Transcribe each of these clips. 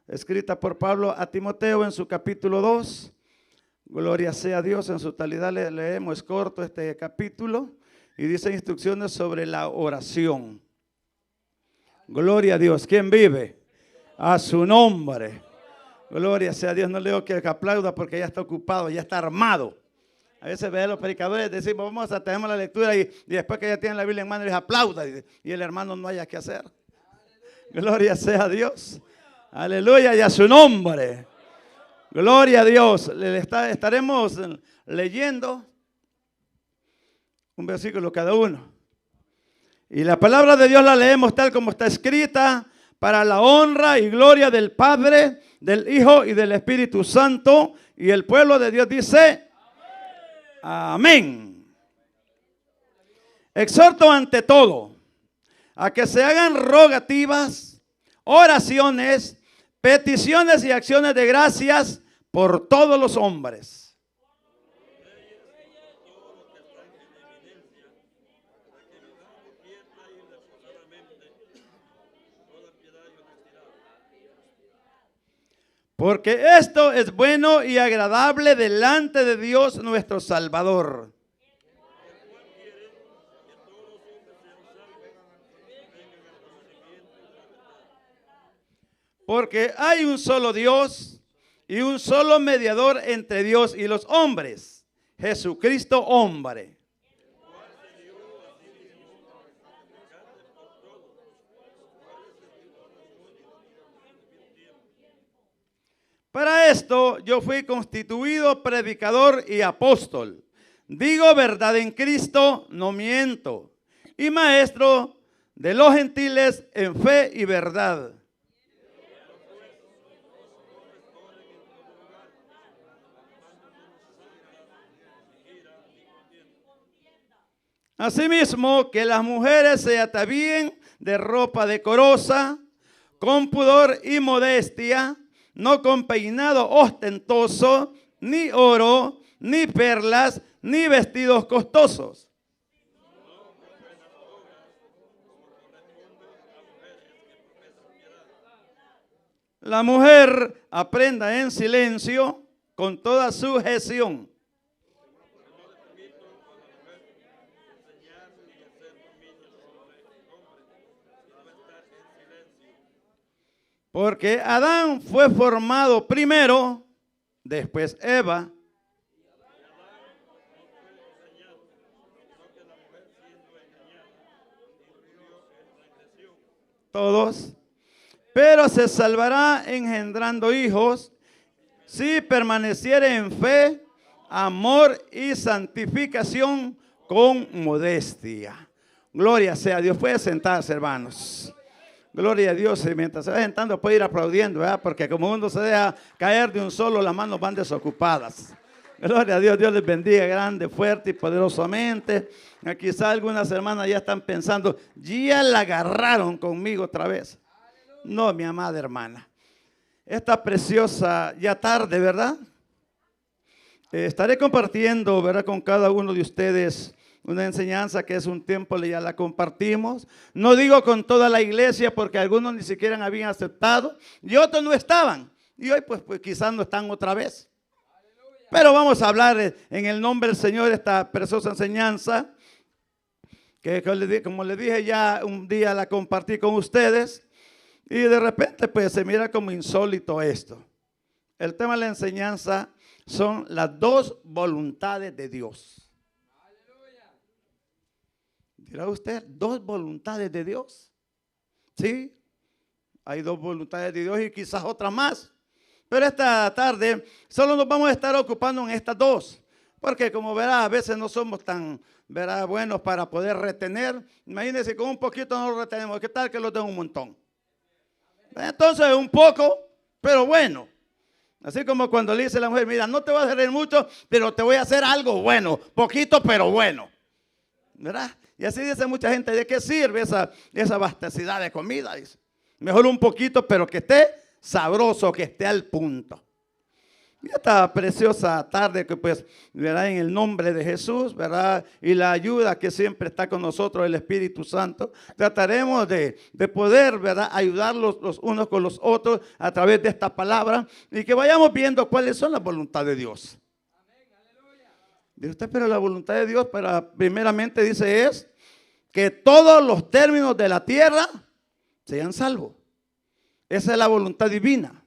escrita por Pablo a Timoteo en su capítulo 2. Gloria sea a Dios, en su totalidad leemos corto este capítulo y dice instrucciones sobre la oración. Gloria a Dios. ¿Quién vive? A su nombre. Gloria sea a Dios. No leo que aplauda porque ya está ocupado, ya está armado. A veces ve a los predicadores, decimos, vamos a tener la lectura y después que ya tienen la Biblia en mano les aplauda y el hermano no haya que hacer. Gloria sea a Dios. Aleluya y a su nombre. Gloria a Dios. Estaremos leyendo un versículo cada uno. Y la palabra de Dios la leemos tal como está escrita, para la honra y gloria del Padre, del Hijo y del Espíritu Santo. Y el pueblo de Dios dice, amén. Exhorto ante todo a que se hagan rogativas, oraciones, peticiones y acciones de gracias por todos los hombres. Porque esto es bueno y agradable delante de Dios nuestro Salvador. Porque hay un solo Dios y un solo mediador entre Dios y los hombres, Jesucristo hombre. Para esto yo fui constituido predicador y apóstol. Digo verdad en Cristo, no miento. Y maestro de los gentiles en fe y verdad. Asimismo, que las mujeres se atavíen de ropa decorosa, con pudor y modestia, no con peinado ostentoso, ni oro, ni perlas, ni vestidos costosos. La mujer aprenda en silencio con toda sujeción. Porque Adán fue formado primero, después Eva. Todos. Pero se salvará engendrando hijos si permaneciere en fe, amor y santificación con modestia. Gloria sea a Dios. Puede sentarse, hermanos. Gloria a Dios. Y mientras se va sentando puede ir aplaudiendo, ¿verdad? Porque como uno se deja caer de un solo, las manos van desocupadas. Gloria a Dios. Dios les bendiga grande, fuerte y poderosamente. Quizá algunas hermanas ya están pensando, ya la agarraron conmigo otra vez. No, mi amada hermana. Esta preciosa, ya tarde, ¿verdad? Estaré compartiendo, ¿verdad? Con cada uno de ustedes una enseñanza que es un tiempo, ya la compartimos. No digo con toda la iglesia porque algunos ni siquiera habían aceptado y otros no estaban. Y hoy pues quizás no están otra vez. Pero vamos a hablar en el nombre del Señor esta preciosa enseñanza que como les dije ya un día la compartí con ustedes y de repente pues se mira como insólito esto. El tema de la enseñanza son las dos voluntades de Dios. ¿Dirá usted dos voluntades de Dios? Sí, hay dos voluntades de Dios y quizás otra más. Pero esta tarde solo nos vamos a estar ocupando en estas dos. Porque como verá, a veces no somos tan buenos para poder retener. Imagínense, con un poquito no lo retenemos. ¿Qué tal que lo tengo un montón? Entonces un poco, pero bueno. Así como cuando le dice a la mujer, mira, no te voy a hacer mucho, pero te voy a hacer algo bueno. Poquito, pero bueno. ¿Verdad? Y así dice mucha gente, ¿de qué sirve esa abastecidad de comida? Dice. Mejor un poquito, pero que esté sabroso, que esté al punto. Y esta preciosa tarde que pues, ¿verdad? En el nombre de Jesús, ¿verdad? Y la ayuda que siempre está con nosotros, el Espíritu Santo, trataremos de poder, ¿verdad? Ayudarlos los unos con los otros a través de esta palabra y que vayamos viendo cuáles son las voluntades de Dios. Dice usted, pero la voluntad de Dios, primeramente dice es que todos los términos de la tierra sean salvos. Esa es la voluntad divina.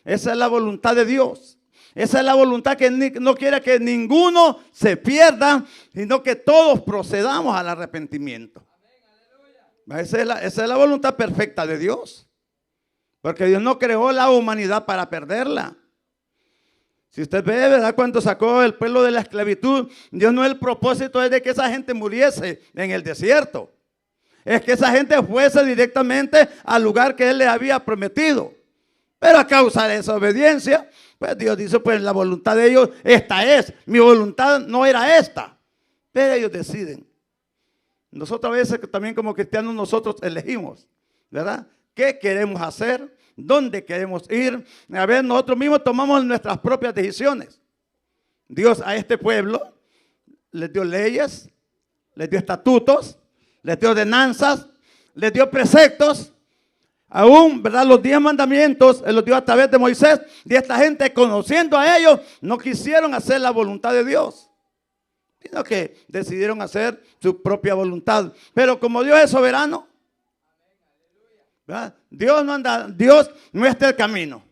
Esa es la voluntad de Dios. Esa es la voluntad que no quiere que ninguno se pierda, sino que todos procedamos al arrepentimiento. Esa es la voluntad perfecta de Dios. Porque Dios no creó la humanidad para perderla. Si usted ve, ¿verdad? Cuando sacó el pueblo de la esclavitud, Dios no, el propósito es de que esa gente muriese en el desierto. Es que esa gente fuese directamente al lugar que Él les había prometido. Pero a causa de esa obediencia, pues Dios dice, pues la voluntad de ellos, esta es. Mi voluntad no era esta. Pero ellos deciden. Nosotros a veces también como cristianos nosotros elegimos, ¿verdad? ¿Qué queremos hacer? ¿Dónde queremos ir? A ver, nosotros mismos tomamos nuestras propias decisiones. Dios a este pueblo les dio leyes, les dio estatutos, les dio ordenanzas, les dio preceptos. Aún, ¿verdad? Los 10 mandamientos Él los dio a través de Moisés. Y esta gente, conociendo a ellos, no quisieron hacer la voluntad de Dios, sino que decidieron hacer su propia voluntad. Pero como Dios es soberano, ¿verdad? Dios no está el camino.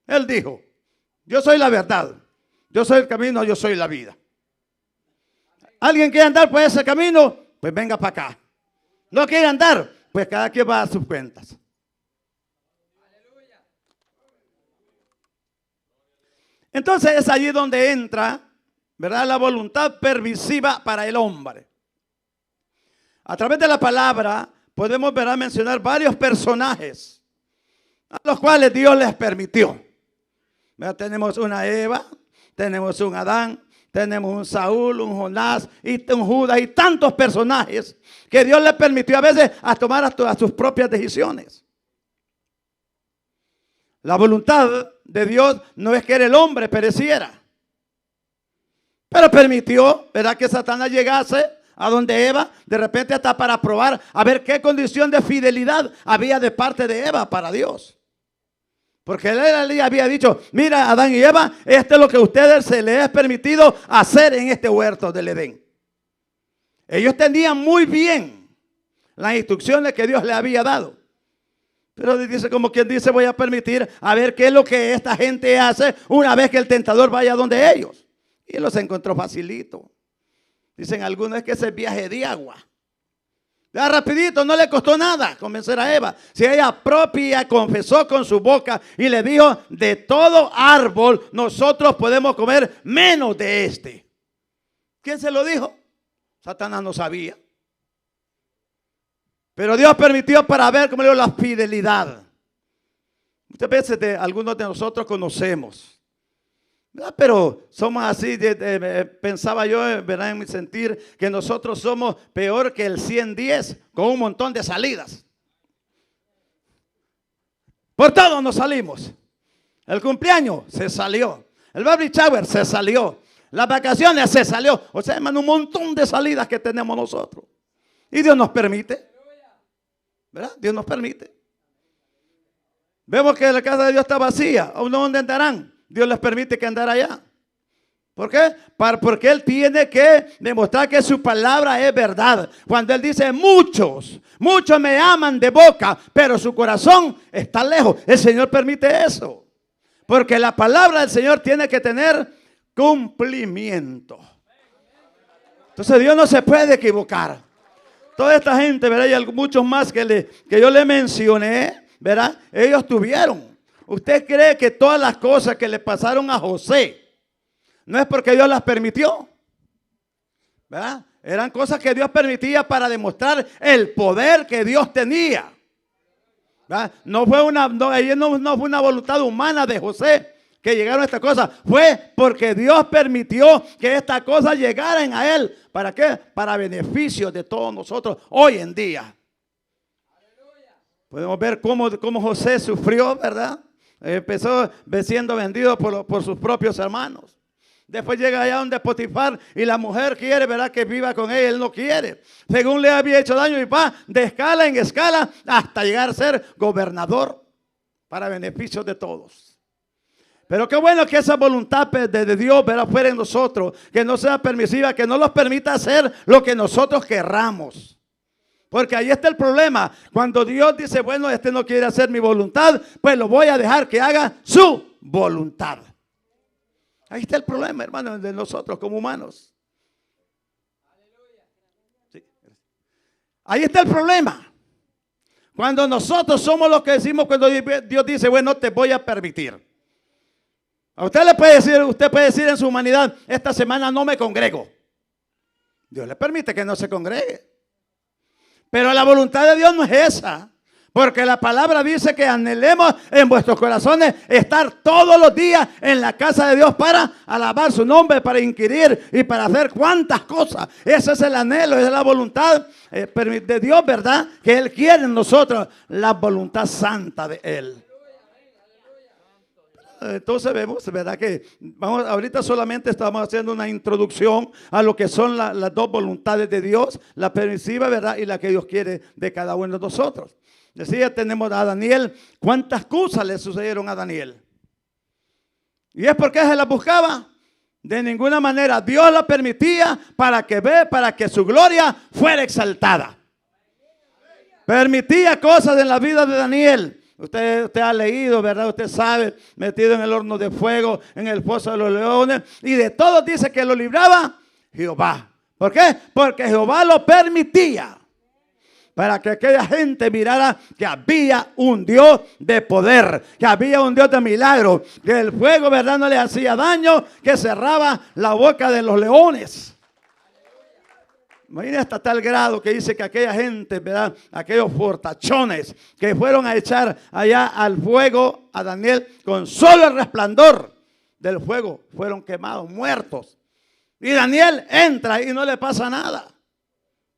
Él dijo, yo soy la verdad, yo soy el camino, yo soy la vida. ¿Alguien quiere andar por ese camino? Pues venga para acá. ¿No quiere andar? Pues cada quien va a sus cuentas. Entonces es allí donde entra, ¿verdad? La voluntad permisiva para el hombre. A través de la palabra podemos, ¿verdad? Mencionar varios personajes a los cuales Dios les permitió. ¿Verdad? Tenemos una Eva, tenemos un Adán, tenemos un Saúl, un Jonás y un Judas y tantos personajes que Dios les permitió a veces a tomar a sus propias decisiones. La voluntad de Dios no es que el hombre pereciera, pero permitió, ¿verdad? Que Satanás llegase a donde Eva, de repente hasta para probar a ver qué condición de fidelidad había de parte de Eva para Dios. Porque él había dicho, mira Adán y Eva, esto es lo que a ustedes se les ha permitido hacer en este huerto del Edén. Ellos tenían muy bien las instrucciones que Dios les había dado. Pero dice, como quien dice, voy a permitir a ver qué es lo que esta gente hace una vez que el tentador vaya donde ellos. Y los encontró facilito. Dicen algunos es que ese viaje de agua. Ya rapidito, no le costó nada convencer a Eva. Si ella propia confesó con su boca y le dijo, de todo árbol nosotros podemos comer menos de este. ¿Quién se lo dijo? Satanás no sabía. Pero Dios permitió para ver, como le digo, la fidelidad. Muchas veces algunos de nosotros conocemos, ¿verdad? Pero somos así, pensaba yo, ¿verdad? En mi sentir, que nosotros somos peor que el 110 con un montón de salidas. Por todo nos salimos. El cumpleaños se salió. El baby shower se salió. Las vacaciones se salió. O sea, hermano, un montón de salidas que tenemos nosotros. Y Dios nos permite. ¿Verdad? Dios nos permite. Vemos que la casa de Dios está vacía. ¿A dónde andarán? Dios les permite que andar allá. ¿Por qué? Porque Él tiene que demostrar que su palabra es verdad. Cuando Él dice muchos me aman de boca, pero su corazón está lejos. El Señor permite eso. Porque la palabra del Señor tiene que tener cumplimiento. Entonces Dios no se puede equivocar. Toda esta gente, ¿verdad? Y muchos más que yo le mencioné, ¿verdad? Ellos tuvieron. ¿Usted cree que todas las cosas que le pasaron a José no es porque Dios las permitió? ¿Verdad? Eran cosas que Dios permitía para demostrar el poder que Dios tenía. ¿Verdad? No fue una voluntad humana de José que llegaron a esta cosa. Fue porque Dios permitió que estas cosas llegaran a él. ¿Para qué? Para beneficio de todos nosotros hoy en día. Podemos ver cómo José sufrió, ¿verdad? Empezó siendo vendido por sus propios hermanos. Después llega allá donde Potifar y la mujer quiere, ¿verdad?, que viva con él. Él no quiere. Según le había hecho daño y va de escala en escala hasta llegar a ser gobernador para beneficio de todos. Pero qué bueno que esa voluntad de Dios, ¿verdad?, fuera en nosotros, que no sea permisiva, que no nos permita hacer lo que nosotros querramos. Porque ahí está el problema. Cuando Dios dice, bueno, este no quiere hacer mi voluntad, pues lo voy a dejar que haga su voluntad. Ahí está el problema, hermano, de nosotros como humanos. Sí. Ahí está el problema. Cuando nosotros somos los que decimos, cuando Dios dice, bueno, te voy a permitir. A usted puede decir en su humanidad, esta semana no me congrego. Dios le permite que no se congregue. Pero la voluntad de Dios no es esa. Porque la palabra dice que anhelemos en vuestros corazones estar todos los días en la casa de Dios para alabar su nombre, para inquirir y para hacer cuantas cosas. Ese es el anhelo, esa es la voluntad de Dios, ¿verdad? Que Él quiere en nosotros, la voluntad santa de Él. Entonces vemos, ¿verdad?, que ahorita solamente estamos haciendo una introducción a lo que son las dos voluntades de Dios, la permisiva, ¿verdad?, y la que Dios quiere de cada uno de nosotros. Decía, tenemos a Daniel, ¿cuántas cosas le sucedieron a Daniel? ¿Y es porque se las buscaba? De ninguna manera. Dios la permitía para que su gloria fuera exaltada. Permitía cosas en la vida de Daniel. Usted ha leído, ¿verdad? Usted sabe, metido en el horno de fuego, en el foso de los leones. Y de todos dice que lo libraba Jehová. ¿Por qué? Porque Jehová lo permitía. Para que aquella gente mirara que había un Dios de poder, que había un Dios de milagro, que el fuego, ¿verdad?, no le hacía daño, que cerraba la boca de los leones. Imagínate hasta tal grado que dice que aquella gente, ¿verdad?, aquellos fortachones que fueron a echar allá al fuego a Daniel, con solo el resplandor del fuego fueron quemados, muertos. Y Daniel entra y no le pasa nada.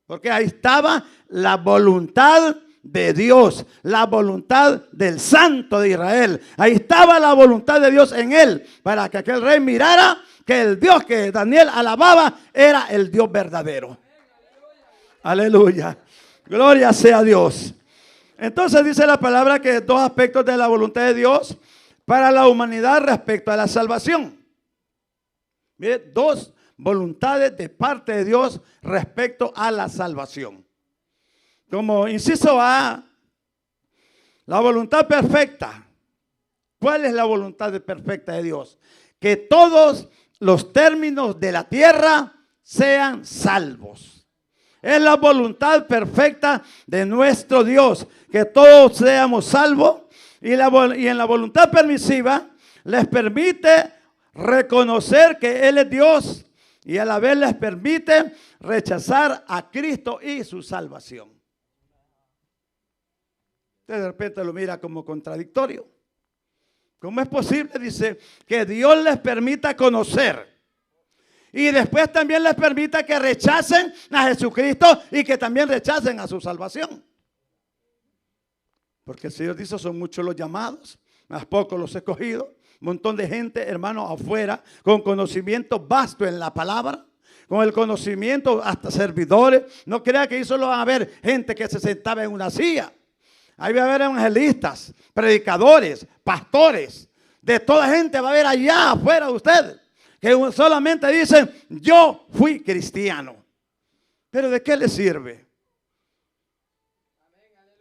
Porque ahí estaba la voluntad de Dios, la voluntad del Santo de Israel. Ahí estaba la voluntad de Dios en él, para que aquel rey mirara que el Dios que Daniel alababa era el Dios verdadero. Aleluya. Gloria sea a Dios. Entonces dice la palabra que dos aspectos de la voluntad de Dios para la humanidad respecto a la salvación. Mire, dos voluntades de parte de Dios respecto a la salvación. Como inciso A, la voluntad perfecta. ¿Cuál es la voluntad perfecta de Dios? Que todos los términos de la tierra sean salvos. Es la voluntad perfecta de nuestro Dios, que todos seamos salvos. Y en la voluntad permisiva les permite reconocer que Él es Dios. Y a la vez les permite rechazar a Cristo y su salvación. Usted de repente lo mira como contradictorio. ¿Cómo es posible? Dice que Dios les permita conocer. Y después también les permita que rechacen a Jesucristo y que también rechacen a su salvación. Porque el Señor dice, son muchos los llamados, más pocos los escogidos. Un montón de gente, hermanos, afuera, con conocimiento vasto en la palabra, con el conocimiento hasta servidores. No crea que ahí solo va a haber gente que se sentaba en una silla. Ahí va a haber evangelistas, predicadores, pastores. De toda gente va a haber allá afuera de usted, que solamente dicen, yo fui cristiano. Pero ¿de qué le sirve?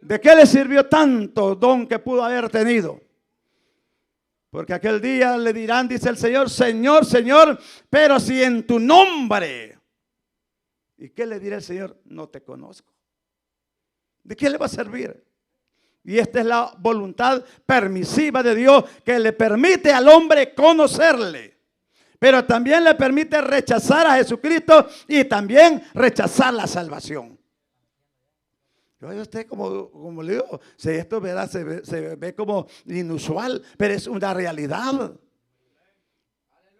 ¿De qué le sirvió tanto don que pudo haber tenido? Porque aquel día le dirán, dice el Señor, Señor, Señor, pero si en tu nombre. ¿Y qué le dirá el Señor? No te conozco. ¿De qué le va a servir? Y esta es la voluntad permisiva de Dios, que le permite al hombre conocerle, pero también le permite rechazar a Jesucristo y también rechazar la salvación. Yo usted como le digo, esto, ¿verdad?, se ve como inusual, pero es una realidad.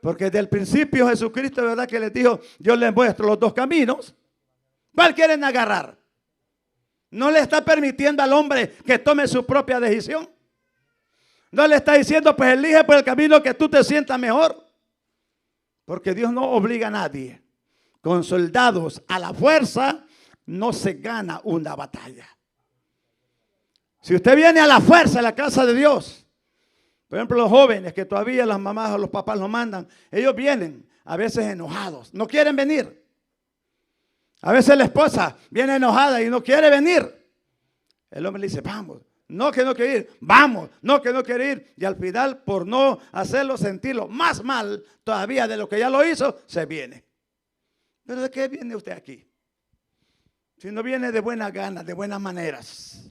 Porque desde el principio Jesucristo, ¿verdad?, que les dijo, yo les muestro los dos caminos. ¿Cuál quieren agarrar? No le está permitiendo al hombre que tome su propia decisión. No le está diciendo, pues elige por el camino que tú te sientas mejor. Porque Dios no obliga a nadie. Con soldados a la fuerza no se gana una batalla. Si usted viene a la fuerza a la casa de Dios, por ejemplo, los jóvenes que todavía las mamás o los papás los mandan, ellos vienen a veces enojados, no quieren venir. A veces la esposa viene enojada y no quiere venir. El hombre le dice, vamos. No que no quiere ir, vamos. No que no quiere ir. Y al final, por no hacerlo sentirlo más mal todavía de lo que ya lo hizo, se viene. ¿Pero de qué viene usted aquí? Si no viene de buenas ganas, de buenas maneras.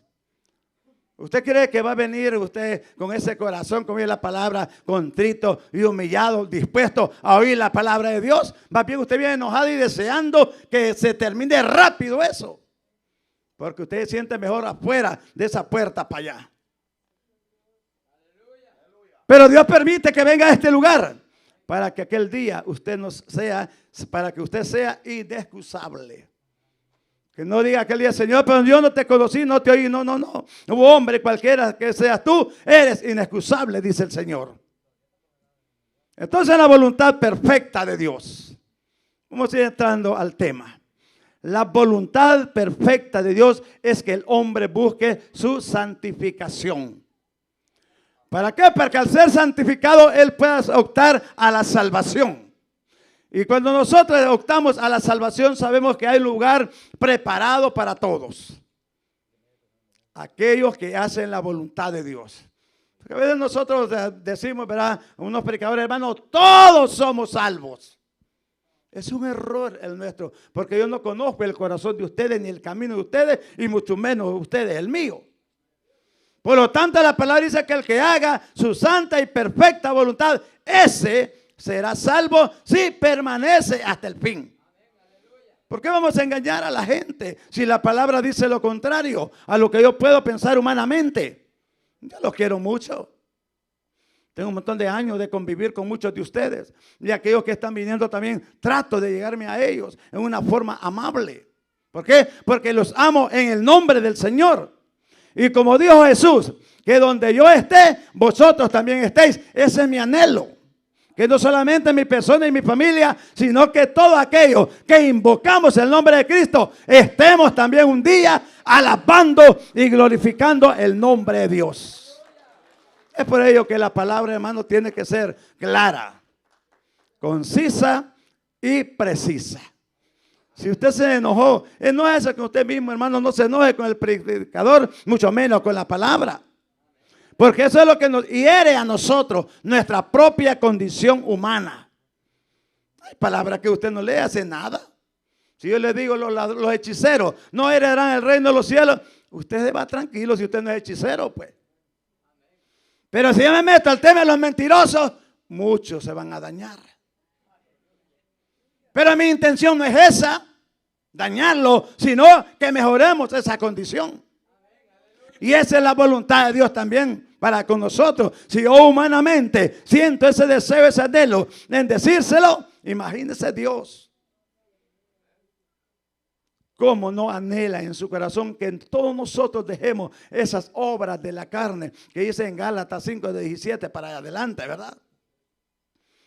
¿Usted cree que va a venir usted con ese corazón, con oír la palabra, contrito y humillado, dispuesto a oír la palabra de Dios? Más bien usted viene enojado y deseando que se termine rápido eso. Porque usted se siente mejor afuera de esa puerta para allá. Pero Dios permite que venga a este lugar para que aquel día usted no sea, para que usted sea inexcusable. Que no diga aquel día, Señor, pero yo no te conocí, no te oí. No, no, no. Hubo hombre cualquiera que seas tú, eres inexcusable, dice el Señor. Entonces la voluntad perfecta de Dios. Vamos a ir entrando al tema. La voluntad perfecta de Dios es que el hombre busque su santificación. ¿Para qué? Para que al ser santificado él pueda optar a la salvación. Y cuando nosotros optamos a la salvación, sabemos que hay lugar preparado para todos. Aquellos que hacen la voluntad de Dios. Porque a veces nosotros decimos, ¿verdad? Unos predicadores, hermanos, todos somos salvos. Es un error el nuestro, porque yo no conozco el corazón de ustedes, ni el camino de ustedes, y mucho menos ustedes el mío. Por lo tanto, la palabra dice que el que haga su santa y perfecta voluntad, ese será salvo si permanece hasta el fin. ¿Por qué vamos a engañar a la gente si la palabra dice lo contrario a lo que yo puedo pensar humanamente? Yo los quiero mucho. Tengo un montón de años de convivir con muchos de ustedes. Y aquellos que están viniendo también, trato de llegarme a ellos en una forma amable. ¿Por qué? Porque los amo en el nombre del Señor. Y como dijo Jesús, que donde yo esté, vosotros también estéis. Ese es mi anhelo. Que no solamente mi persona y mi familia, sino que todos aquellos que invocamos el nombre de Cristo, estemos también un día alabando y glorificando el nombre de Dios. Es por ello que la palabra, hermano, tiene que ser clara, concisa y precisa. Si usted se enojó, no es eso que usted mismo, hermano, no se enoje con el predicador, mucho menos con la palabra. Porque eso es lo que nos hiere a nosotros, nuestra propia condición humana. Hay palabras que usted no le hace nada. Si yo le digo, los hechiceros no heredarán el reino de los cielos, usted va tranquilo si usted no es hechicero, pues. Pero si yo me meto al tema de los mentirosos, muchos se van a dañar. Pero mi intención no es esa, dañarlo, sino que mejoremos esa condición. Y esa es la voluntad de Dios también para con nosotros. Si yo humanamente siento ese deseo, ese anhelo en decírselo, imagínese Dios. ¿Cómo no anhela en su corazón que todos nosotros dejemos esas obras de la carne que dice en Gálatas 5:17 para adelante, ¿verdad?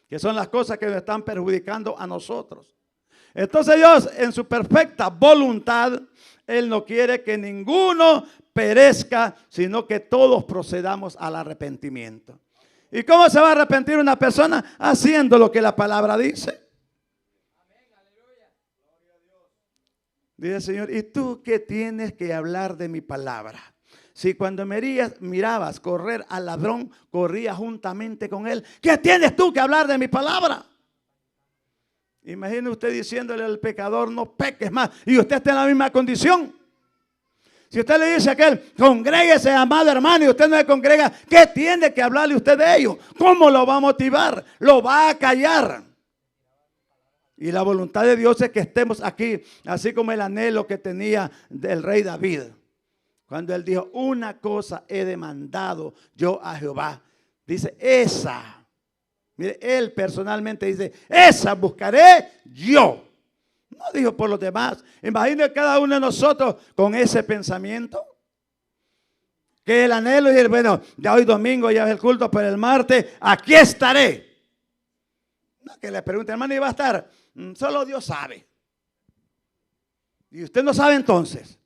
Que son las cosas que nos están perjudicando a nosotros. Entonces Dios en su perfecta voluntad, Él no quiere que ninguno perezca, sino que todos procedamos al arrepentimiento. ¿Y cómo se va a arrepentir una persona? Haciendo lo que la palabra dice. Dice el Señor, ¿y tú qué tienes que hablar de mi palabra? Si cuando mirabas correr al ladrón, corrías juntamente con él, ¿qué tienes tú que hablar de mi palabra? Imagine usted diciéndole al pecador, no peques más, y usted está en la misma condición. Si usted le dice a aquel, congréguese, amado hermano, y usted no se congrega, ¿qué tiene que hablarle usted de ello? ¿Cómo lo va a motivar? ¿Lo va a callar? Y la voluntad de Dios es que estemos aquí, así como el anhelo que tenía el rey David. Cuando él dijo, una cosa he demandado yo a Jehová. Dice, esa. Mire, él personalmente dice, esa buscaré yo. No dijo por los demás. Imagine cada uno de nosotros con ese pensamiento. que el anhelo y decir, bueno, ya hoy domingo ya es el culto, pero el martes aquí estaré. No, que le pregunte, hermano, ¿y va a estar? Solo Dios sabe. Y usted no sabe entonces.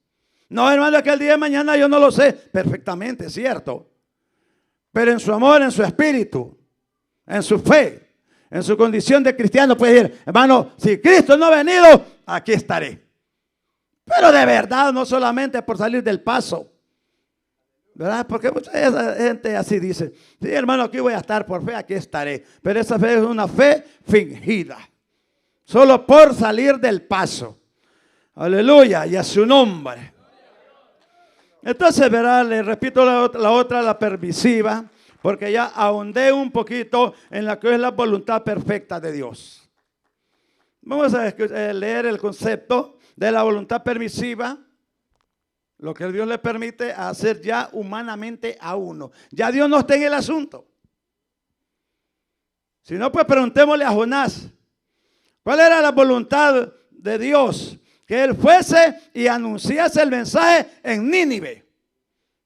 No, hermano, es que el día de mañana yo no lo sé. Perfectamente, es cierto. Pero en su amor, en su espíritu, en su fe, en su condición de cristiano, puede decir, hermano, si Cristo no ha venido, aquí estaré. Pero de verdad, no solamente por salir del paso, ¿verdad? Porque mucha gente así dice, sí, hermano, aquí voy a estar por fe, aquí estaré. Pero esa fe es una fe fingida, solo por salir del paso. Aleluya, y a su nombre. Entonces, verá, le repito la otra, la permisiva, porque ya ahondé un poquito en la que es la voluntad perfecta de Dios. Vamos a leer el concepto de la voluntad permisiva, lo que Dios le permite hacer ya humanamente a uno. Ya Dios no está en el asunto. Si no, pues preguntémosle a Jonás, ¿cuál era la voluntad de Dios? Que él fuese y anunciase el mensaje en Nínive.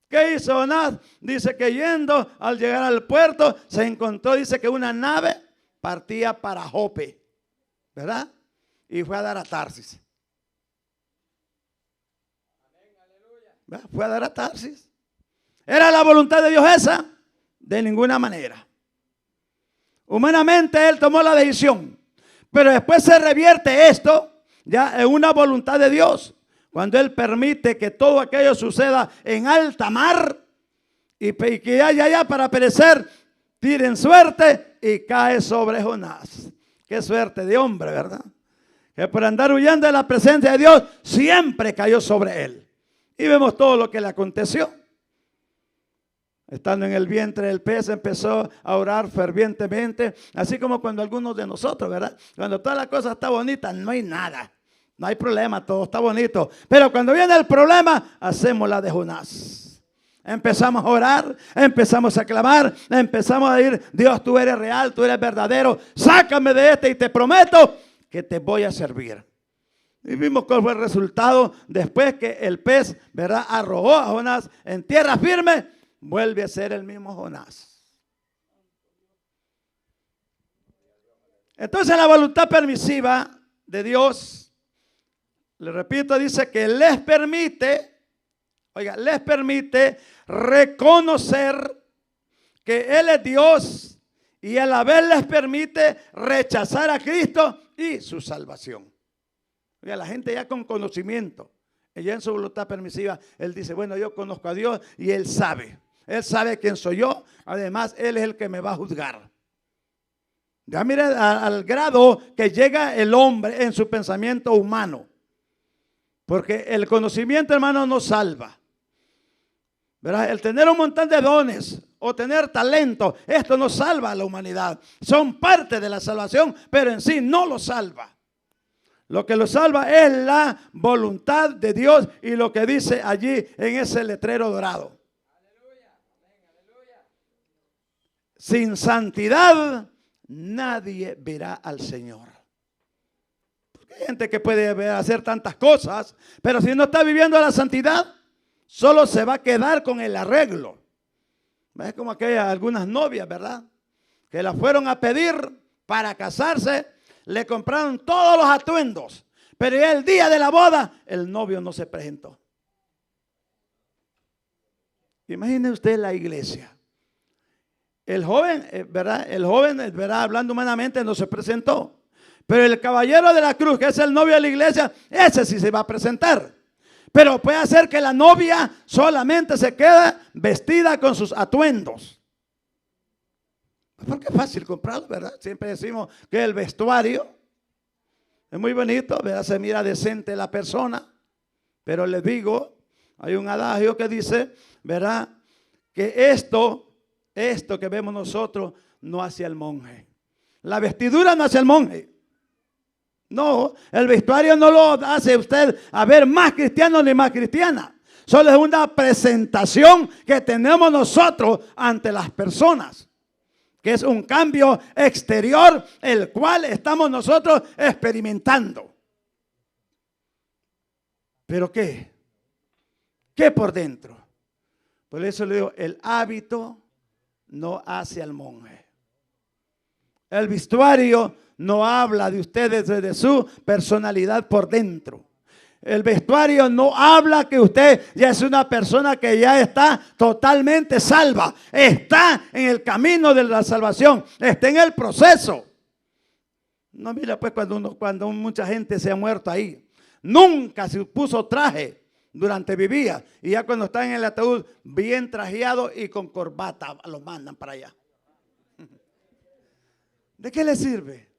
¿Qué hizo Jonás? Dice que yendo, al llegar al puerto, se encontró, dice que una nave partía para Jope, ¿verdad? Y fue a dar a Tarsis. ¿Verdad? Fue a dar a Tarsis. ¿Era la voluntad de Dios esa? De ninguna manera. Humanamente él tomó la decisión, pero después se revierte esto ya en una voluntad de Dios, cuando él permite que todo aquello suceda en alta mar y que ya para perecer tiren suerte y cae sobre Jonás. Qué suerte de hombre, ¿verdad? Que por andar huyendo de la presencia de Dios siempre cayó sobre él. Y vemos todo lo que le aconteció. Estando en el vientre del pez empezó a orar fervientemente, así como cuando algunos de nosotros, ¿verdad? Cuando toda la cosa está bonita, no hay nada, no hay problema, todo está bonito. Pero cuando viene el problema, hacemos la de Jonás. Empezamos a orar, empezamos a clamar, empezamos a decir, Dios, tú eres real, tú eres verdadero, sácame de este y te prometo que te voy a servir. Y vimos cuál fue el resultado después que el pez, ¿verdad?, arrojó a Jonás en tierra firme. Vuelve a ser el mismo Jonás. Entonces la voluntad permisiva de Dios, le repito, dice que les permite, les permite reconocer que Él es Dios y a la vez les permite rechazar a Cristo y su salvación. Oiga, la gente ya con conocimiento, ella en su voluntad permisiva, Él dice, bueno, yo conozco a Dios y Él sabe. Él sabe quién soy yo. Además, Él es el que me va a juzgar. Ya mire al grado que llega el hombre en su pensamiento humano. Porque el conocimiento, hermano, no salva. ¿Verdad? El tener un montón de dones o tener talento, esto no salva a la humanidad. Son parte de la salvación, pero en sí no lo salva. Lo que lo salva es la voluntad de Dios y lo que dice allí en ese letrero dorado. Sin santidad nadie verá al Señor. Porque hay gente que puede hacer tantas cosas, pero si no está viviendo la santidad, solo se va a quedar con el arreglo. Es como algunas novias, ¿verdad? Que la fueron a pedir para casarse, le compraron todos los atuendos, pero el día de la boda el novio no se presentó. Imagine usted la iglesia. El joven, ¿verdad? Hablando humanamente, no se presentó. Pero el caballero de la cruz, que es el novio de la iglesia, ese sí se va a presentar. Pero puede hacer que la novia solamente se quede vestida con sus atuendos. Porque es fácil comprarlo, ¿verdad? Siempre decimos que el vestuario es muy bonito, ¿verdad? Se mira decente la persona. Pero les digo, hay un adagio que dice, ¿verdad?, que esto que vemos nosotros no hace al monje. La vestidura no hace al monje. No, el vestuario no lo hace usted a ver más cristiano ni más cristiana. Solo es una presentación que tenemos nosotros ante las personas. Que es un cambio exterior, el cual estamos nosotros experimentando. ¿Pero qué? ¿Qué por dentro? Por eso le digo, el hábito no hace al monje. El vestuario no habla de ustedes desde su personalidad por dentro. El vestuario no habla que usted ya es una persona que ya está totalmente salva. Está en el camino de la salvación. Está en el proceso. No, mira pues cuando mucha gente se ha muerto ahí. Nunca se puso traje durante vivía. Y ya cuando está en el ataúd bien trajeado y con corbata lo mandan para allá. ¿De qué le sirve?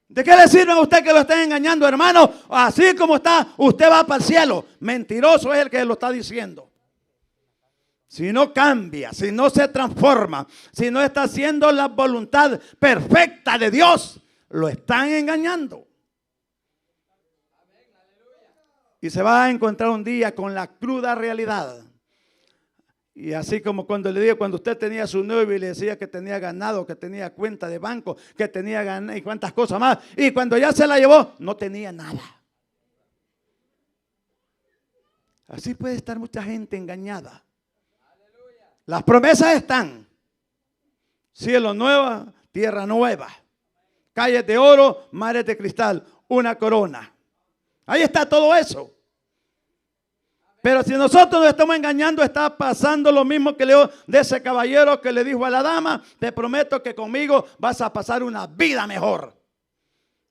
¿De qué le sirve a usted que lo estén engañando, hermano? Así como está, usted va para el cielo. Mentiroso es el que lo está diciendo. Si no cambia, si no se transforma, si no está haciendo la voluntad perfecta de Dios, lo están engañando. Y se va a encontrar un día con la cruda realidad. Y así como cuando le digo, cuando usted tenía su novio y le decía que tenía ganado, que tenía cuenta de banco, que tenía ganado y cuantas cosas más. Y cuando ya se la llevó, no tenía nada. Así puede estar mucha gente engañada. Las promesas están. Cielo nuevo, tierra nueva. Calles de oro, mares de cristal, una corona. Ahí está todo eso. Pero si nosotros nos estamos engañando, está pasando lo mismo que leo de ese caballero que le dijo a la dama: te prometo que conmigo vas a pasar una vida mejor.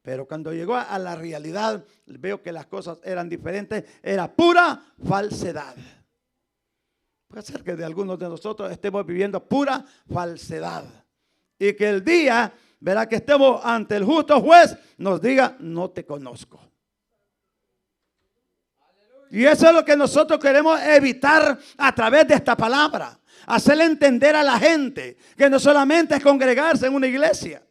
Pero cuando llegó a la realidad, veo que las cosas eran diferentes. Era pura falsedad. Puede ser que de algunos de nosotros estemos viviendo pura falsedad. Y que el día, verá, que estemos ante el justo juez, nos diga: no te conozco. Y eso es lo que nosotros queremos evitar a través de esta palabra. Hacerle entender a la gente que no solamente es congregarse en una iglesia.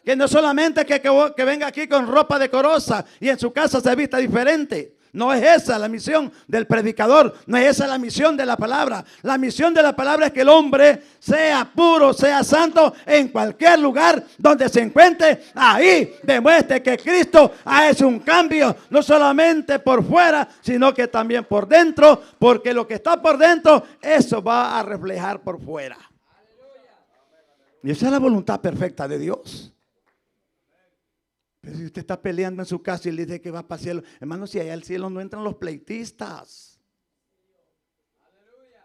Que no solamente es que venga aquí con ropa decorosa y en su casa se vista diferente. No es esa la misión del predicador. No es esa la misión de la palabra. La misión de la palabra es que el hombre sea puro, sea santo en cualquier lugar donde se encuentre. Ahí demuestre que Cristo ha hecho un cambio, no solamente por fuera, sino que también por dentro. Porque lo que está por dentro, eso va a reflejar por fuera. Y esa es la voluntad perfecta de Dios. Pero si usted está peleando en su casa y le dice que va para el cielo, hermano, si allá al cielo no entran los pleitistas.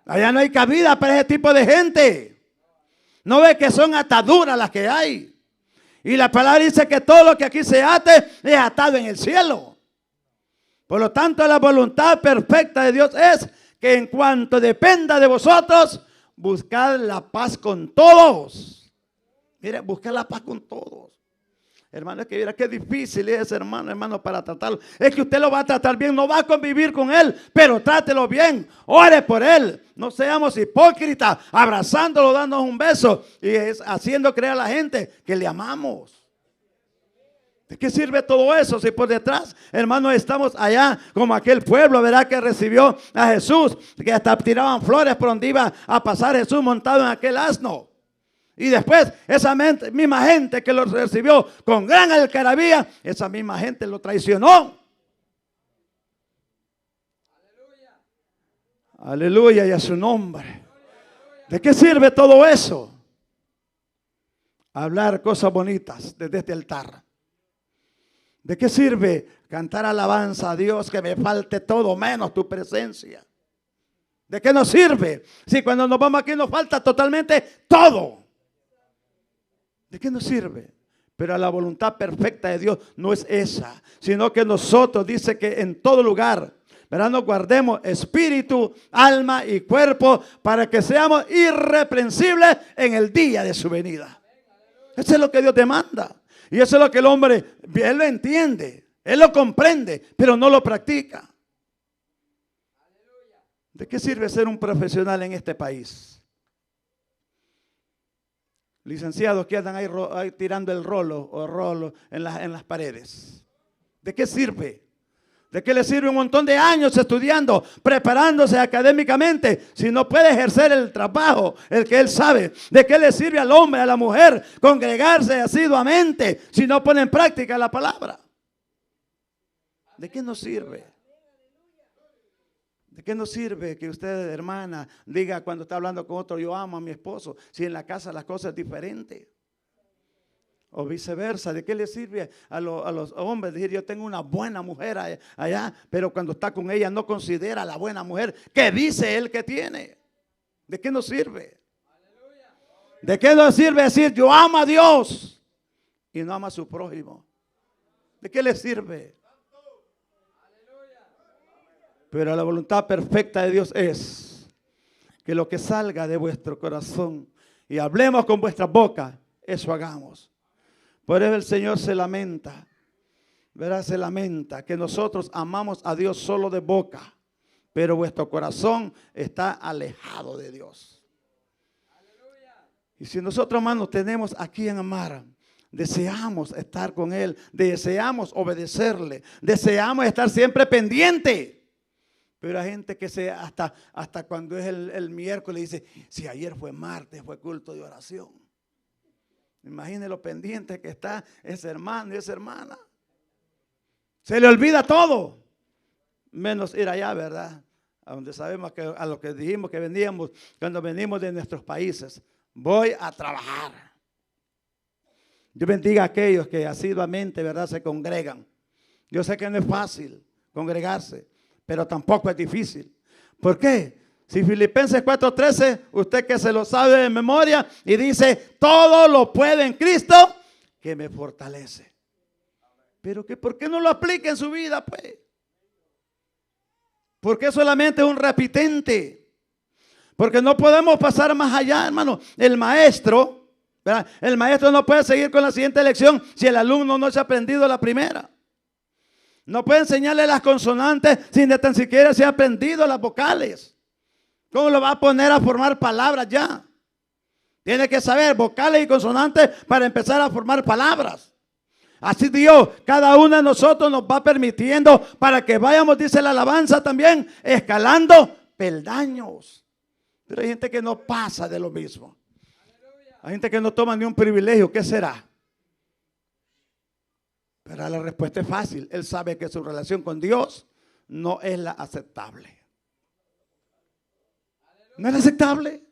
Allá no hay cabida para ese tipo de gente. No ve que son ataduras las que hay. Y la palabra dice que todo lo que aquí se ate es atado en el cielo. Por lo tanto, la voluntad perfecta de Dios es que en cuanto dependa de vosotros, buscad la paz con todos. Mire, buscad la paz con todos. Hermano, es que mira qué difícil es, hermano, para tratarlo. Es que usted lo va a tratar bien, no va a convivir con él, pero trátelo bien, ore por él. No seamos hipócritas, abrazándolo, dándonos un beso y haciendo creer a la gente que le amamos. ¿De qué sirve todo eso si por detrás, hermano, estamos allá como aquel pueblo, verá, que recibió a Jesús, que hasta tiraban flores por donde iba a pasar Jesús montado en aquel asno? Y después esa misma gente que lo recibió con gran algarabía, esa misma gente lo traicionó. Aleluya y a su nombre. ¿De qué sirve todo eso? Hablar cosas bonitas desde este altar. ¿De qué sirve cantar alabanza a Dios que me falte todo menos tu presencia? ¿De qué nos sirve si cuando nos vamos aquí nos falta totalmente todo? ¿De qué nos sirve? Pero la voluntad perfecta de Dios no es esa, sino que nosotros, dice que en todo lugar, ¿verdad?, nos guardemos espíritu, alma y cuerpo para que seamos irreprensibles en el día de su venida. Eso es lo que Dios demanda. Y eso es lo que el hombre, él lo entiende, él lo comprende, pero no lo practica. ¿De qué sirve ser un profesional en este país? Licenciados que andan ahí tirando el rolo en las paredes. ¿De qué sirve? ¿De qué le sirve un montón de años estudiando, preparándose académicamente, si no puede ejercer el trabajo, el que él sabe? ¿De qué le sirve al hombre, a la mujer, congregarse asiduamente, si no pone en práctica la palabra? ¿De qué nos sirve? ¿De qué nos sirve que usted, hermana, diga cuando está hablando con otro, yo amo a mi esposo, si en la casa las cosas es diferente? O viceversa, ¿de qué le sirve a los hombres decir yo tengo una buena mujer allá, pero cuando está con ella no considera la buena mujer que dice él que tiene? ¿De qué nos sirve? ¿De qué nos sirve decir yo amo a Dios y no ama a su prójimo? ¿De qué le sirve? Pero la voluntad perfecta de Dios es que lo que salga de vuestro corazón y hablemos con vuestra boca, eso hagamos. Por eso el Señor se lamenta, ¿verdad? Se lamenta que nosotros amamos a Dios solo de boca, pero vuestro corazón está alejado de Dios. Y si nosotros, hermanos, tenemos aquí en Amara, deseamos estar con Él, deseamos obedecerle, deseamos estar siempre pendiente. Pero hay gente que hasta cuando es el miércoles dice, si ayer fue martes, fue culto de oración. Imagine lo pendiente que está ese hermano y esa hermana. Se le olvida todo, menos ir allá, ¿verdad? A donde sabemos que a lo que dijimos que veníamos cuando venimos de nuestros países. Voy a trabajar. Dios bendiga a aquellos que asiduamente, ¿verdad?, se congregan. Yo sé que no es fácil congregarse, pero tampoco es difícil. ¿Por qué? Si Filipenses 4:13, usted que se lo sabe de memoria y dice, todo lo puede en Cristo que me fortalece. Pero que ¿por qué no lo aplica en su vida, pues? Porque solamente es un repitente. Porque no podemos pasar más allá, hermano. El maestro, ¿verdad? El maestro no puede seguir con la siguiente lección si el alumno no se ha aprendido la primera. No puede enseñarle las consonantes sin de tan siquiera se ha aprendido las vocales. ¿Cómo lo va a poner a formar palabras ya? Tiene que saber vocales y consonantes para empezar a formar palabras. Así Dios, cada uno de nosotros nos va permitiendo para que vayamos, dice la alabanza también, escalando peldaños. Pero hay gente que no pasa de lo mismo. Hay gente que no toma ni un privilegio. ¿Qué será? Pero la respuesta es fácil. Él sabe que su relación con Dios no es la aceptable. No es aceptable.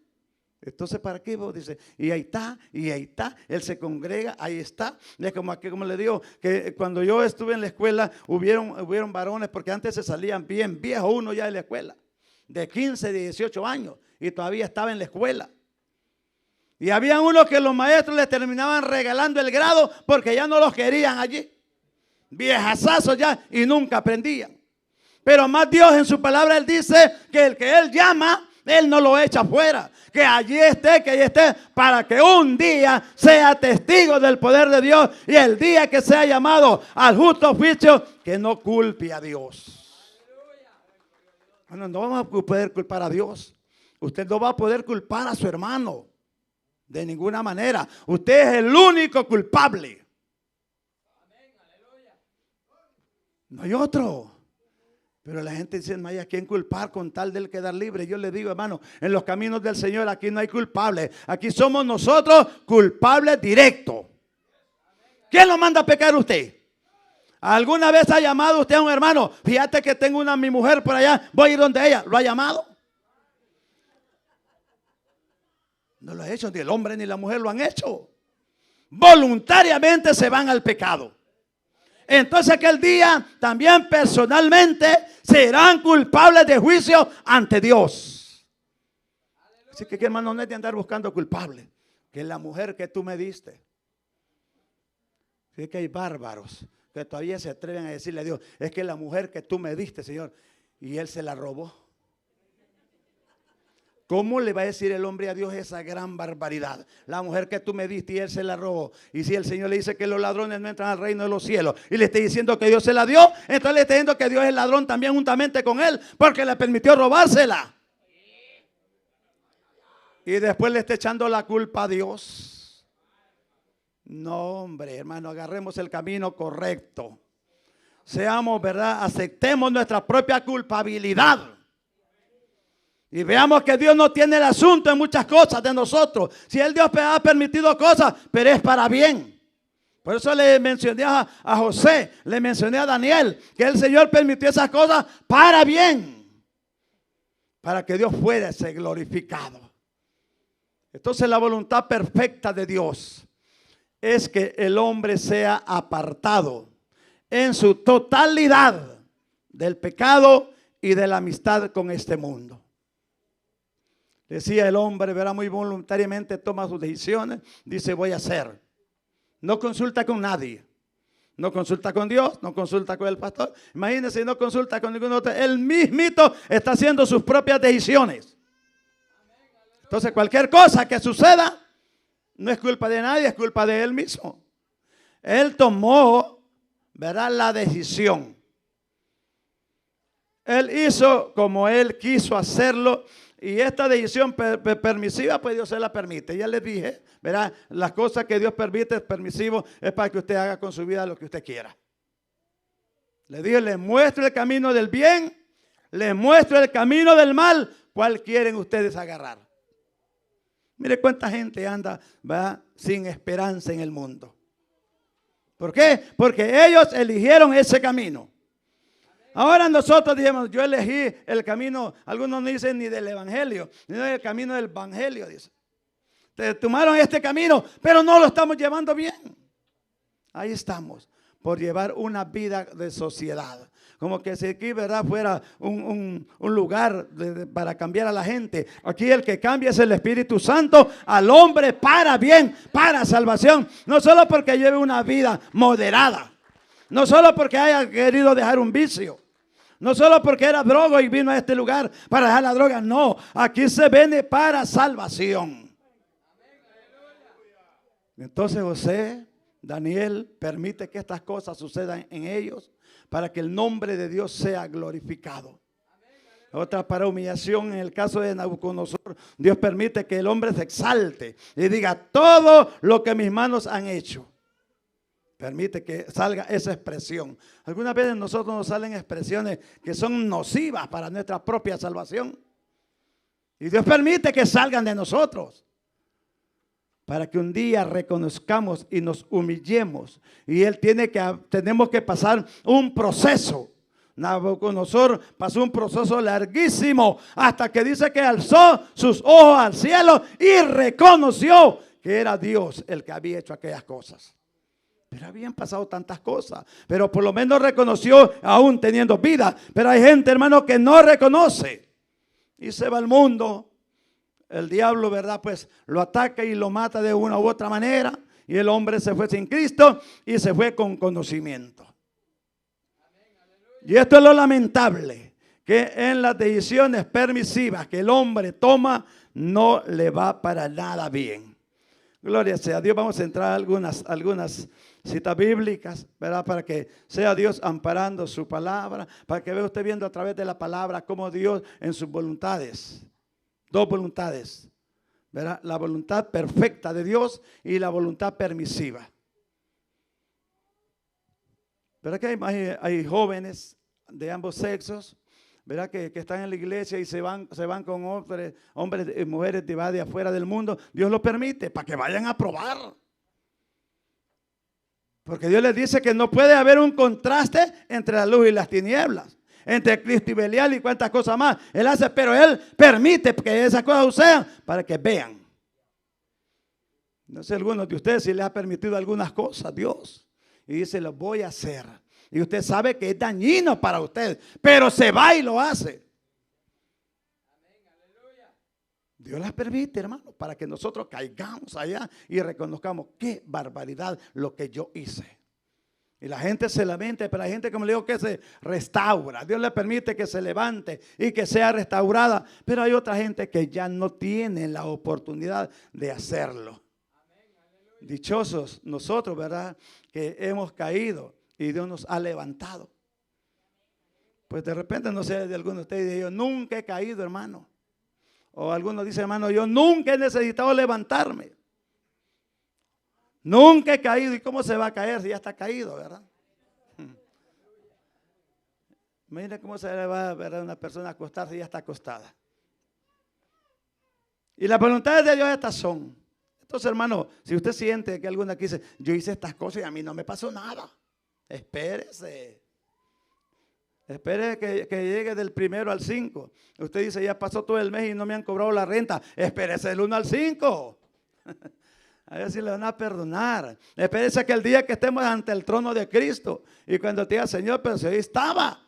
Entonces, ¿para qué vos dices? Y ahí está, y ahí está. Él se congrega, ahí está. Es como le digo, que cuando yo estuve en la escuela, hubieron varones, porque antes se salían bien viejo uno ya de la escuela, de 15, 18 años, y todavía estaba en la escuela. Y había unos que los maestros les terminaban regalando el grado porque ya no los querían allí. Viejazazos ya, y nunca aprendían. Pero más Dios en su palabra, Él dice que el que Él llama, Él no lo echa fuera. Que allí esté, para que un día sea testigo del poder de Dios. Y el día que sea llamado al justo juicio, que no culpe a Dios. Bueno, no vamos a poder culpar a Dios. Usted no va a poder culpar a su hermano. De ninguna manera. Usted es el único culpable. No hay otro. Pero la gente dice, no hay a quién culpar con tal de él quedar libre. Yo le digo, hermano, en los caminos del Señor aquí no hay culpables. Aquí somos nosotros culpables directos. ¿Quién lo manda a pecar usted? ¿Alguna vez ha llamado usted a un hermano? Fíjate que tengo mi mujer por allá, voy a ir donde ella. ¿Lo ha llamado? No lo ha hecho, ni el hombre ni la mujer lo han hecho. Voluntariamente se van al pecado. Entonces aquel día también personalmente serán culpables de juicio ante Dios. Así que hermano, no es de andar buscando culpables, que es la mujer que tú me diste. Fíjate que hay bárbaros que todavía se atreven a decirle a Dios, es que la mujer que tú me diste, Señor, y Él se la robó. ¿Cómo le va a decir el hombre a Dios esa gran barbaridad? La mujer que tú me diste y Él se la robó. Y si el Señor le dice que los ladrones no entran al reino de los cielos y le está diciendo que Dios se la dio, entonces le está diciendo que Dios es ladrón también juntamente con Él porque le permitió robársela. Y después le está echando la culpa a Dios. No, hombre, hermano, agarremos el camino correcto. Seamos, ¿verdad? Aceptemos nuestra propia culpabilidad. Y veamos que Dios no tiene el asunto en muchas cosas de nosotros. Si Él Dios ha permitido cosas, pero es para bien. Por eso le mencioné a José, le mencioné a Daniel, que el Señor permitió esas cosas para bien. para que Dios fuese glorificado. Entonces la voluntad perfecta de Dios es que el hombre sea apartado en su totalidad del pecado y de la amistad con este mundo. Decía el hombre, verá, muy voluntariamente toma sus decisiones, dice voy a hacer. No consulta con nadie. No consulta con Dios, no consulta con el pastor. Imagínense, no consulta con ningún otro. Él mismito está haciendo sus propias decisiones. Entonces cualquier cosa que suceda no es culpa de nadie, es culpa de él mismo. Él tomó, ¿verdad?, la decisión. Él hizo como él quiso hacerlo. Y esta decisión permisiva, pues Dios se la permite. Ya les dije, ¿verdad? Las cosas que Dios permite es permisivo, es para que usted haga con su vida lo que usted quiera. Le dije, le muestro el camino del bien, le muestro el camino del mal. ¿Cuál quieren ustedes agarrar? Mire cuánta gente anda, ¿verdad?, sin esperanza en el mundo. ¿Por qué? Porque ellos eligieron ese camino. Ahora nosotros dijimos, yo elegí el camino, algunos no dicen ni del evangelio, ni del camino del evangelio, dice. Te tomaron este camino, pero no lo estamos llevando bien. Ahí estamos, por llevar una vida de sociedad. Como que si aquí, ¿verdad?, fuera un lugar para cambiar a la gente. Aquí el que cambia es el Espíritu Santo al hombre para bien, para salvación. No solo porque lleve una vida moderada. No solo porque haya querido dejar un vicio. No solo porque era droga y vino a este lugar para dejar la droga. No, aquí se viene para salvación. Entonces José, Daniel, permite que estas cosas sucedan en ellos para que el nombre de Dios sea glorificado. Otra para humillación en el caso de Nabucodonosor. Dios permite que el hombre se exalte y diga todo lo que mis manos han hecho. Permite que salga esa expresión. Algunas veces nosotros nos salen expresiones que son nocivas para nuestra propia salvación. Y Dios permite que salgan de nosotros. Para que un día reconozcamos y nos humillemos. Y tenemos que pasar un proceso. Nabucodonosor pasó un proceso larguísimo hasta que dice que alzó sus ojos al cielo y reconoció que era Dios el que había hecho aquellas cosas. Pero habían pasado tantas cosas. Pero por lo menos reconoció aún teniendo vida. Pero hay gente, hermano, que no reconoce. Y se va al mundo. El diablo, ¿verdad?, pues lo ataca y lo mata de una u otra manera. Y el hombre se fue sin Cristo y se fue con conocimiento. Y esto es lo lamentable. Que en las decisiones permisivas que el hombre toma no le va para nada bien. Gloria sea a Dios. Vamos a entrar a algunas citas bíblicas, ¿verdad?, para que sea Dios amparando su palabra, para que vea usted viendo a través de la palabra cómo Dios en sus voluntades, dos voluntades, ¿verdad?, la voluntad perfecta de Dios y la voluntad permisiva. ¿Verdad que hay jóvenes de ambos sexos, ¿verdad?, que están en la iglesia y se van con hombres y mujeres de afuera del mundo? Dios lo permite para que vayan a probar. Porque Dios les dice que no puede haber un contraste entre la luz y las tinieblas, entre Cristo y Belial y cuantas cosas más. Él hace, pero Él permite que esas cosas sucedan para que vean. No sé, algunos de ustedes si les ha permitido algunas cosas Dios y dice, lo voy a hacer. Y usted sabe que es dañino para usted, pero se va y lo hace. Dios las permite, hermano, para que nosotros caigamos allá y reconozcamos qué barbaridad lo que yo hice. Y la gente se lamenta, pero hay gente, como le digo, que se restaura. Dios le permite que se levante y que sea restaurada. Pero hay otra gente que ya no tiene la oportunidad de hacerlo. Dichosos nosotros, ¿verdad?, que hemos caído y Dios nos ha levantado. Pues de repente, no sé, de algunos de ustedes, yo nunca he caído, hermano. O algunos dicen, hermano, yo nunca he necesitado levantarme. Nunca he caído. ¿Y cómo se va a caer si ya está caído, verdad? Mira cómo se le va a ver a una persona acostarse y ya está acostada. Y las voluntades de Dios estas son. Entonces, hermano, si usted siente que alguno aquí dice, yo hice estas cosas y a mí no me pasó nada, espérese. Espere que llegue del 1 al 5. Usted dice, ya pasó todo el mes y no me han cobrado la renta. Espérese del 1 al 5. A ver si le van a perdonar. Espérese que el día que estemos ante el trono de Cristo y cuando te diga, Señor, pero si ahí estaba,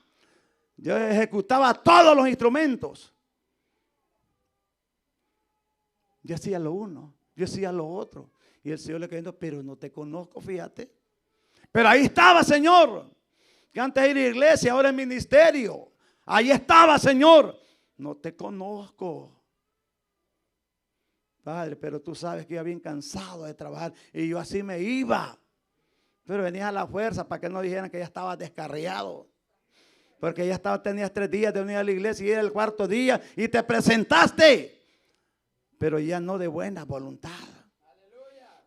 yo ejecutaba todos los instrumentos. Yo hacía lo uno, yo hacía lo otro. Y el Señor le quedó, pero no te conozco, fíjate. Pero ahí estaba, Señor. Que antes era iglesia, ahora es ministerio. Ahí estaba, Señor. No te conozco. Padre, pero tú sabes que yo bien cansado de trabajar y yo así me iba. Pero venías a la fuerza para que no dijeran que ya estaba descarriado. Porque ya tenías 3 días de venir a la iglesia y era el 4.º día y te presentaste. Pero ya no de buena voluntad.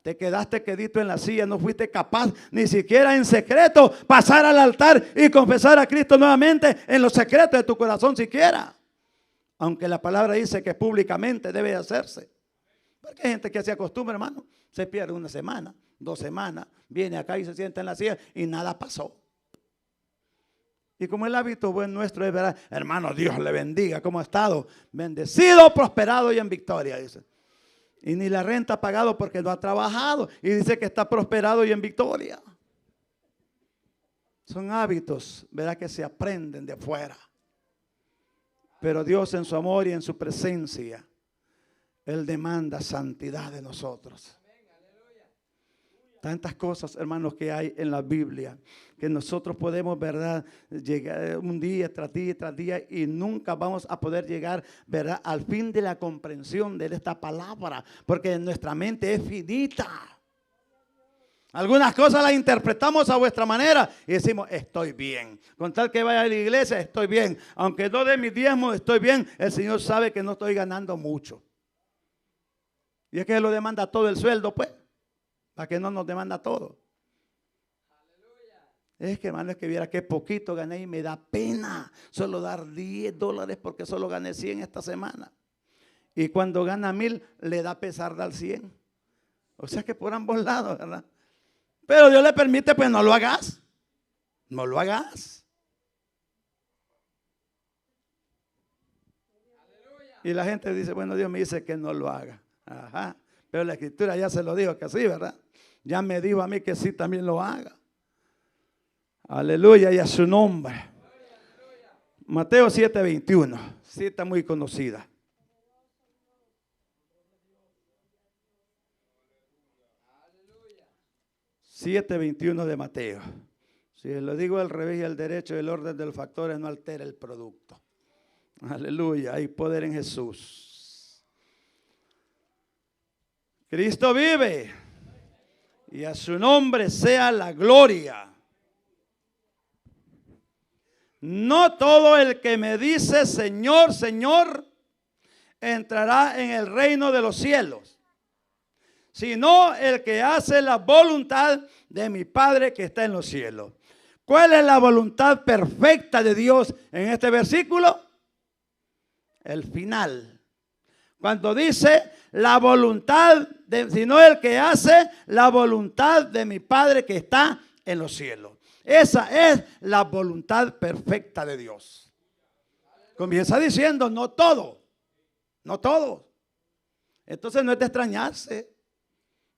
Te quedaste quedito en la silla, no fuiste capaz ni siquiera en secreto pasar al altar y confesar a Cristo nuevamente en los secretos de tu corazón siquiera. Aunque la palabra dice que públicamente debe hacerse. Porque hay gente que se acostumbra, hermano, se pierde 1 semana, 2 semanas, viene acá y se sienta en la silla y nada pasó. Y como el hábito buen nuestro es verdad, hermano, Dios le bendiga, ¿cómo ha estado? Bendecido, prosperado y en victoria, dice. Y ni la renta ha pagado porque no ha trabajado. Y dice que está prosperado y en victoria. Son hábitos, ¿verdad? Que se aprenden de fuera. Pero Dios en su amor y en su presencia, Él demanda santidad de nosotros. Tantas cosas, hermanos, que hay en la Biblia, que nosotros podemos, ¿verdad?, llegar un día tras día y nunca vamos a poder llegar, ¿verdad?, al fin de la comprensión de esta palabra, porque nuestra mente es finita. Algunas cosas las interpretamos a vuestra manera y decimos, estoy bien. Con tal que vaya a la iglesia, estoy bien. Aunque no dé mis diezmos, estoy bien. El Señor sabe que no estoy ganando mucho. Y es que Él lo demanda todo el sueldo, pues. Para que no nos demanda todo. Es que, hermano, es que viera que poquito gané y me da pena solo dar $10 porque solo gané 100 esta semana. Y cuando gana 1000 le da pesar dar 100. O sea que por ambos lados, ¿verdad? Pero Dios le permite, pues no lo hagas. No lo hagas. Y la gente dice, bueno, Dios me dice que no lo haga. Ajá. Pero la Escritura ya se lo dijo que sí, ¿verdad? Ya me dijo a mí que sí también lo haga. Aleluya, y a su nombre. Mateo 7:21, cita muy conocida. Aleluya. 7:21 de Mateo. Si lo digo al revés y al derecho, el orden de los factores no altera el producto. Aleluya, hay poder en Jesús. Cristo vive y a su nombre sea la gloria. No todo el que me dice Señor, Señor, entrará en el reino de los cielos, sino el que hace la voluntad de mi Padre que está en los cielos. ¿Cuál es la voluntad perfecta de Dios en este versículo? El final. Cuando dice la voluntad, sino el que hace la voluntad de mi Padre que está en los cielos. Esa es la voluntad perfecta de Dios. Comienza diciendo, no todo, no todo. Entonces no es de extrañarse,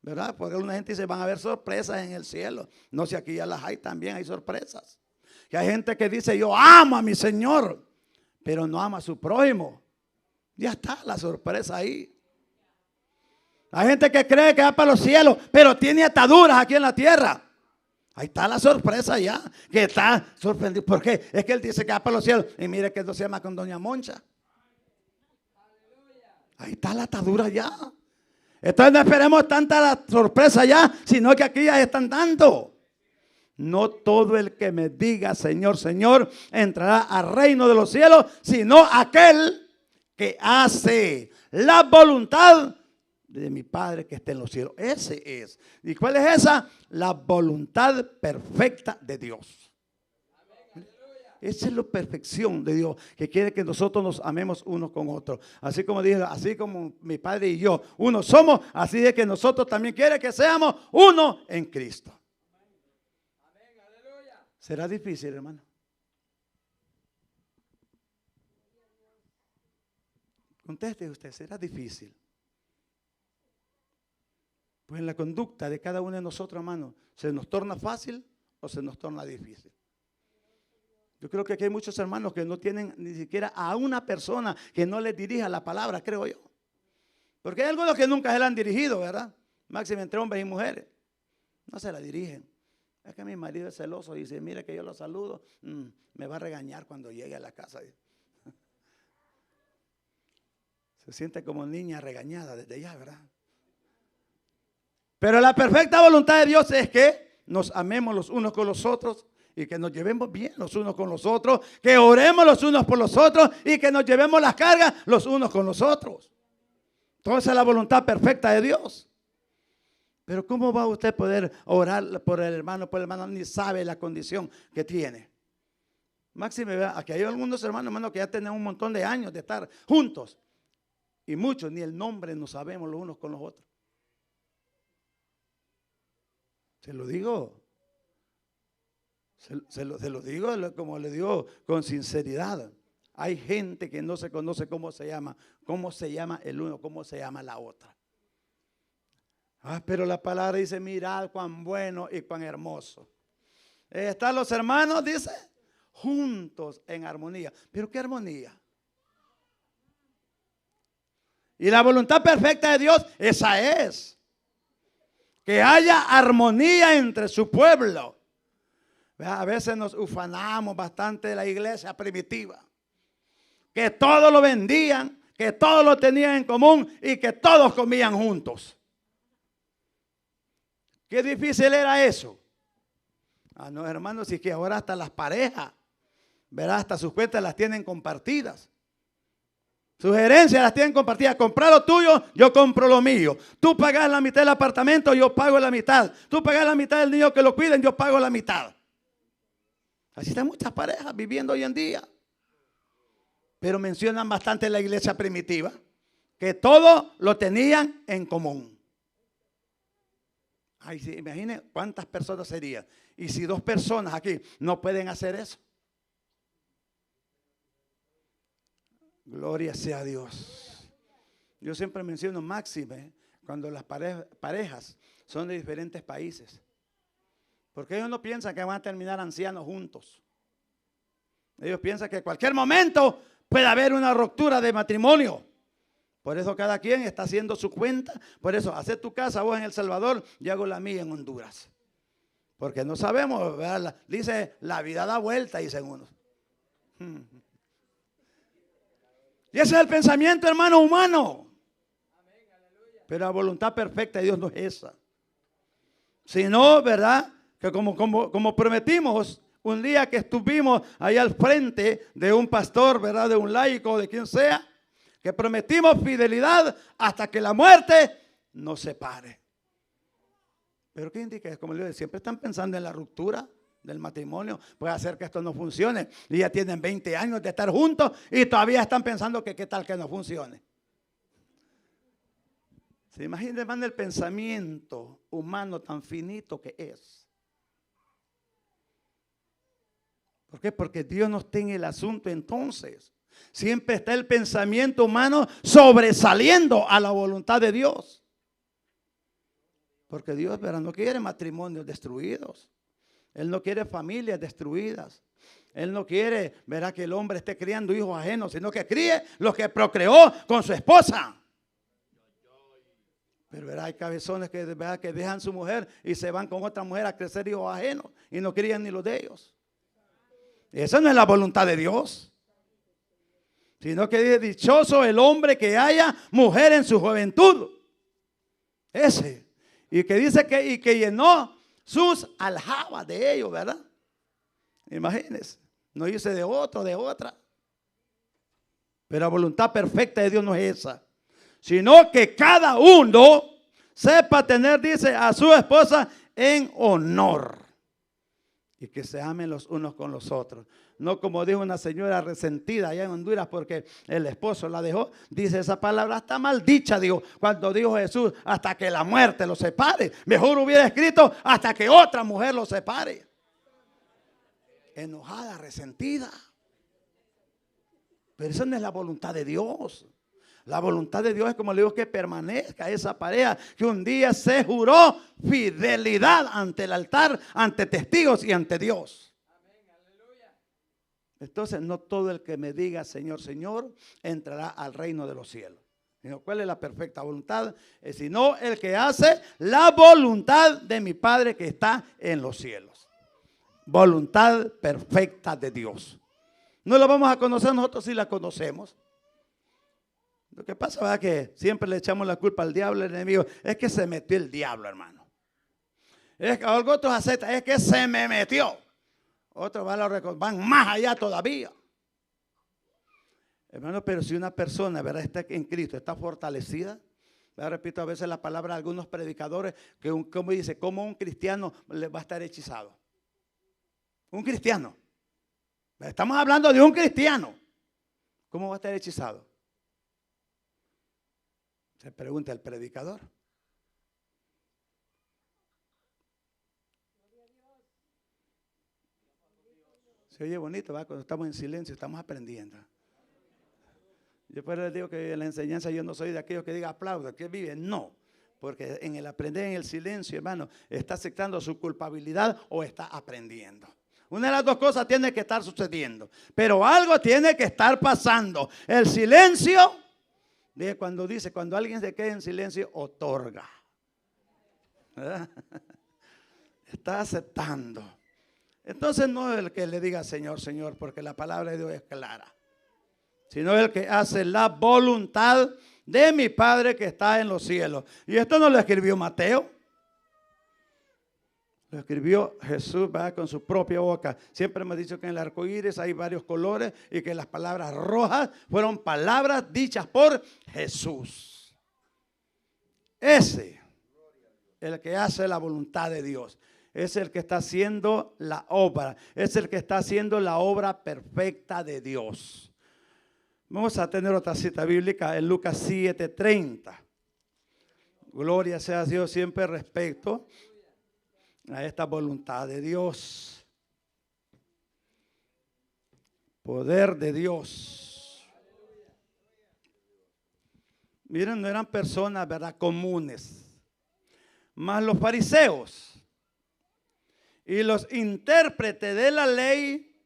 ¿verdad? Porque alguna gente dice, van a haber sorpresas en el cielo. No sé, aquí ya las hay, también hay sorpresas. Y hay gente que dice, yo amo a mi Señor, pero no ama a su prójimo. Ya está la sorpresa ahí. Hay gente que cree que va para los cielos, pero tiene ataduras aquí en la tierra. Ahí está la sorpresa ya, que está sorprendido. ¿Por qué? Es que él dice que va para los cielos. Y mire que esto se llama con doña Moncha. Ahí está la atadura ya. Entonces no esperemos tanta la sorpresa ya, sino que aquí ya están dando. No todo el que me diga Señor, Señor, entrará al reino de los cielos, sino aquel que hace la voluntad de mi Padre que está en los cielos. Ese es. ¿Y cuál es esa? La voluntad perfecta de Dios. Esa es la perfección de Dios, que quiere que nosotros nos amemos unos con otros. Así como dije, así como mi Padre y yo, uno somos, así es que nosotros también quiere que seamos uno en Cristo. ¿Será difícil, hermano? Conteste usted, ¿será difícil? Pues en la conducta de cada uno de nosotros, hermano, ¿se nos torna fácil o se nos torna difícil? Yo creo que aquí hay muchos hermanos que no tienen ni siquiera a una persona que no les dirija la palabra, creo yo. Porque hay algunos que nunca se la han dirigido, ¿verdad? Máximo entre hombres y mujeres. No se la dirigen. Es que mi marido es celoso y dice, mire que yo lo saludo, me va a regañar cuando llegue a la casa. Se siente como niña regañada desde ya, ¿verdad? Pero la perfecta voluntad de Dios es que nos amemos los unos con los otros y que nos llevemos bien los unos con los otros, que oremos los unos por los otros y que nos llevemos las cargas los unos con los otros. Entonces es la voluntad perfecta de Dios. Pero ¿cómo va usted a poder orar por el hermano, ni sabe la condición que tiene? Máxime, aquí hay algunos hermanos que ya tienen un montón de años de estar juntos y muchos ni el nombre no sabemos los unos con los otros. Se lo digo. Se lo digo como le digo con sinceridad. Hay gente que no se conoce cómo se llama el uno, cómo se llama la otra. Pero la palabra dice, mirad cuán bueno y cuán hermoso. Están los hermanos, dice, juntos en armonía. ¿Pero qué armonía? Y la voluntad perfecta de Dios, esa es. Que haya armonía entre su pueblo. A veces nos ufanamos bastante de la iglesia primitiva. Que todos lo vendían, que todos lo tenían en común y que todos comían juntos. Qué difícil era eso. No, hermanos, si es que ahora hasta las parejas, ¿verdad? Hasta sus cuentas las tienen compartidas. Sus herencias las tienen compartidas. Comprar lo tuyo, yo compro lo mío. Tú pagas la mitad del apartamento, yo pago la mitad. Tú pagas la mitad del niño que lo cuiden, yo pago la mitad. Así están muchas parejas viviendo hoy en día. Pero mencionan bastante la iglesia primitiva, que todo lo tenían en común. Ay, sí, imagine cuántas personas serían. Y si 2 personas aquí no pueden hacer eso. Gloria sea a Dios. Yo siempre menciono máxime cuando las parejas son de diferentes países. Porque ellos no piensan que van a terminar ancianos juntos. Ellos piensan que en cualquier momento puede haber una ruptura de matrimonio. Por eso cada quien está haciendo su cuenta. Por eso, hacer tu casa vos en El Salvador, yo hago la mía en Honduras. Porque no sabemos, ¿verdad? Dice, la vida da vuelta, dicen unos. Y ese es el pensamiento, hermano, humano. Pero la voluntad perfecta de Dios no es esa. Sino, ¿verdad? Que como prometimos un día que estuvimos ahí al frente de un pastor, ¿verdad? De un laico, de quien sea, que prometimos fidelidad hasta que la muerte nos separe. Pero ¿qué indica? Como le digo, siempre están pensando en la ruptura del matrimonio. Puede hacer que esto no funcione. Y ya tienen 20 años de estar juntos y todavía están pensando que qué tal que no funcione. ¿Se imagina, hermano, el pensamiento humano tan finito que es? ¿Por qué? Porque Dios no está en el asunto entonces. Siempre está el pensamiento humano sobresaliendo a la voluntad de Dios. Porque Dios, ¿verdad?, no quiere matrimonios destruidos. Él no quiere familias destruidas. Él no quiere, ¿verdad?, que el hombre esté criando hijos ajenos, sino que críe los que procreó con su esposa. Pero ¿verdad?, hay cabezones que, ¿verdad?, que dejan su mujer y se van con otra mujer a crecer hijos ajenos y no crían ni los de ellos. Esa no es la voluntad de Dios. Sino que dice, dichoso el hombre que haya mujer en su juventud. Ese. Y que dice que llenó sus aljabas de ellos, ¿verdad? Imagínense. No dice de otro, de otra. Pero la voluntad perfecta de Dios no es esa. Sino que cada uno sepa tener, dice, a su esposa en honor. Y que se amen los unos con los otros. No como dijo una señora resentida allá en Honduras porque el esposo la dejó. Dice, esa palabra está mal dicha, dijo, cuando dijo Jesús, hasta que la muerte los separe. Mejor hubiera escrito, hasta que otra mujer los separe. Enojada, resentida. Pero esa no es la voluntad de Dios. La voluntad de Dios es, como le digo, que permanezca esa pareja que un día se juró fidelidad ante el altar, ante testigos y ante Dios. Entonces no todo el que me diga Señor, Señor, entrará al reino de los cielos. ¿Cuál es la perfecta voluntad? Sino el que hace la voluntad de mi Padre que está en los cielos. Voluntad perfecta de Dios. No la vamos a conocer nosotros si la conocemos. Lo que pasa es que siempre le echamos la culpa al diablo, al enemigo. Es que se metió el diablo, hermano. Es que otros aceptan, es que se me metió. Otros van más allá todavía. Hermano, pero si una persona, ¿verdad?, está en Cristo, está fortalecida. ¿Verdad? Repito a veces la palabra de algunos predicadores, que como dice, como un cristiano le va a estar hechizado. Un cristiano. Estamos hablando de un cristiano. ¿Cómo va a estar hechizado? Se pregunta el predicador. Se oye bonito, ¿va? Cuando estamos en silencio, estamos aprendiendo. Yo por eso les digo que en la enseñanza yo no soy de aquellos que diga aplauda, que vive. No, porque en el aprender en el silencio, hermano, está aceptando su culpabilidad o está aprendiendo. Una de las dos cosas tiene que estar sucediendo, pero algo tiene que estar pasando. El silencio, cuando alguien se queda en silencio, otorga. ¿Verdad? Está aceptando. Entonces no es el que le diga Señor, Señor, porque la palabra de Dios es clara, sino el que hace la voluntad de mi Padre que está en los cielos. Y esto no lo escribió Mateo, lo escribió Jesús, ¿verdad?, con su propia boca. Siempre hemos dicho que en el arco iris hay varios colores y que las palabras rojas fueron palabras dichas por Jesús. Ese, el que hace la voluntad de Dios, es el que está haciendo la obra, es el que está haciendo la obra perfecta de Dios. Vamos a tener otra cita bíblica en Lucas 7:30. Gloria sea a Dios siempre respecto a esta voluntad de Dios. Poder de Dios. Miren, no eran personas, ¿verdad?, comunes. Mas los fariseos y los intérpretes de la ley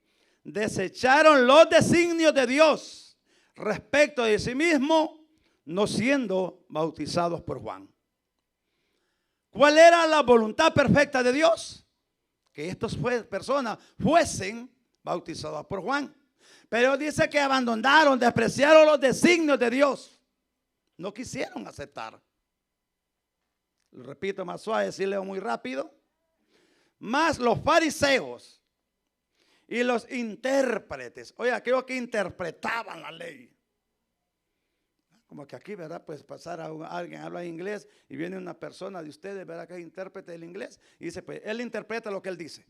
desecharon los designios de Dios respecto de sí mismo, no siendo bautizados por Juan. ¿Cuál era la voluntad perfecta de Dios? Que estas personas fuesen bautizadas por Juan. Pero dice que abandonaron, despreciaron los designios de Dios. No quisieron aceptar. Lo repito más suave, si leo muy rápido. Más los fariseos y los intérpretes, oye, aquellos que interpretaban la ley. Como que aquí, ¿verdad? Pues pasar a alguien habla inglés y viene una persona de ustedes, ¿verdad?, que es intérprete del inglés y dice, pues él interpreta lo que él dice.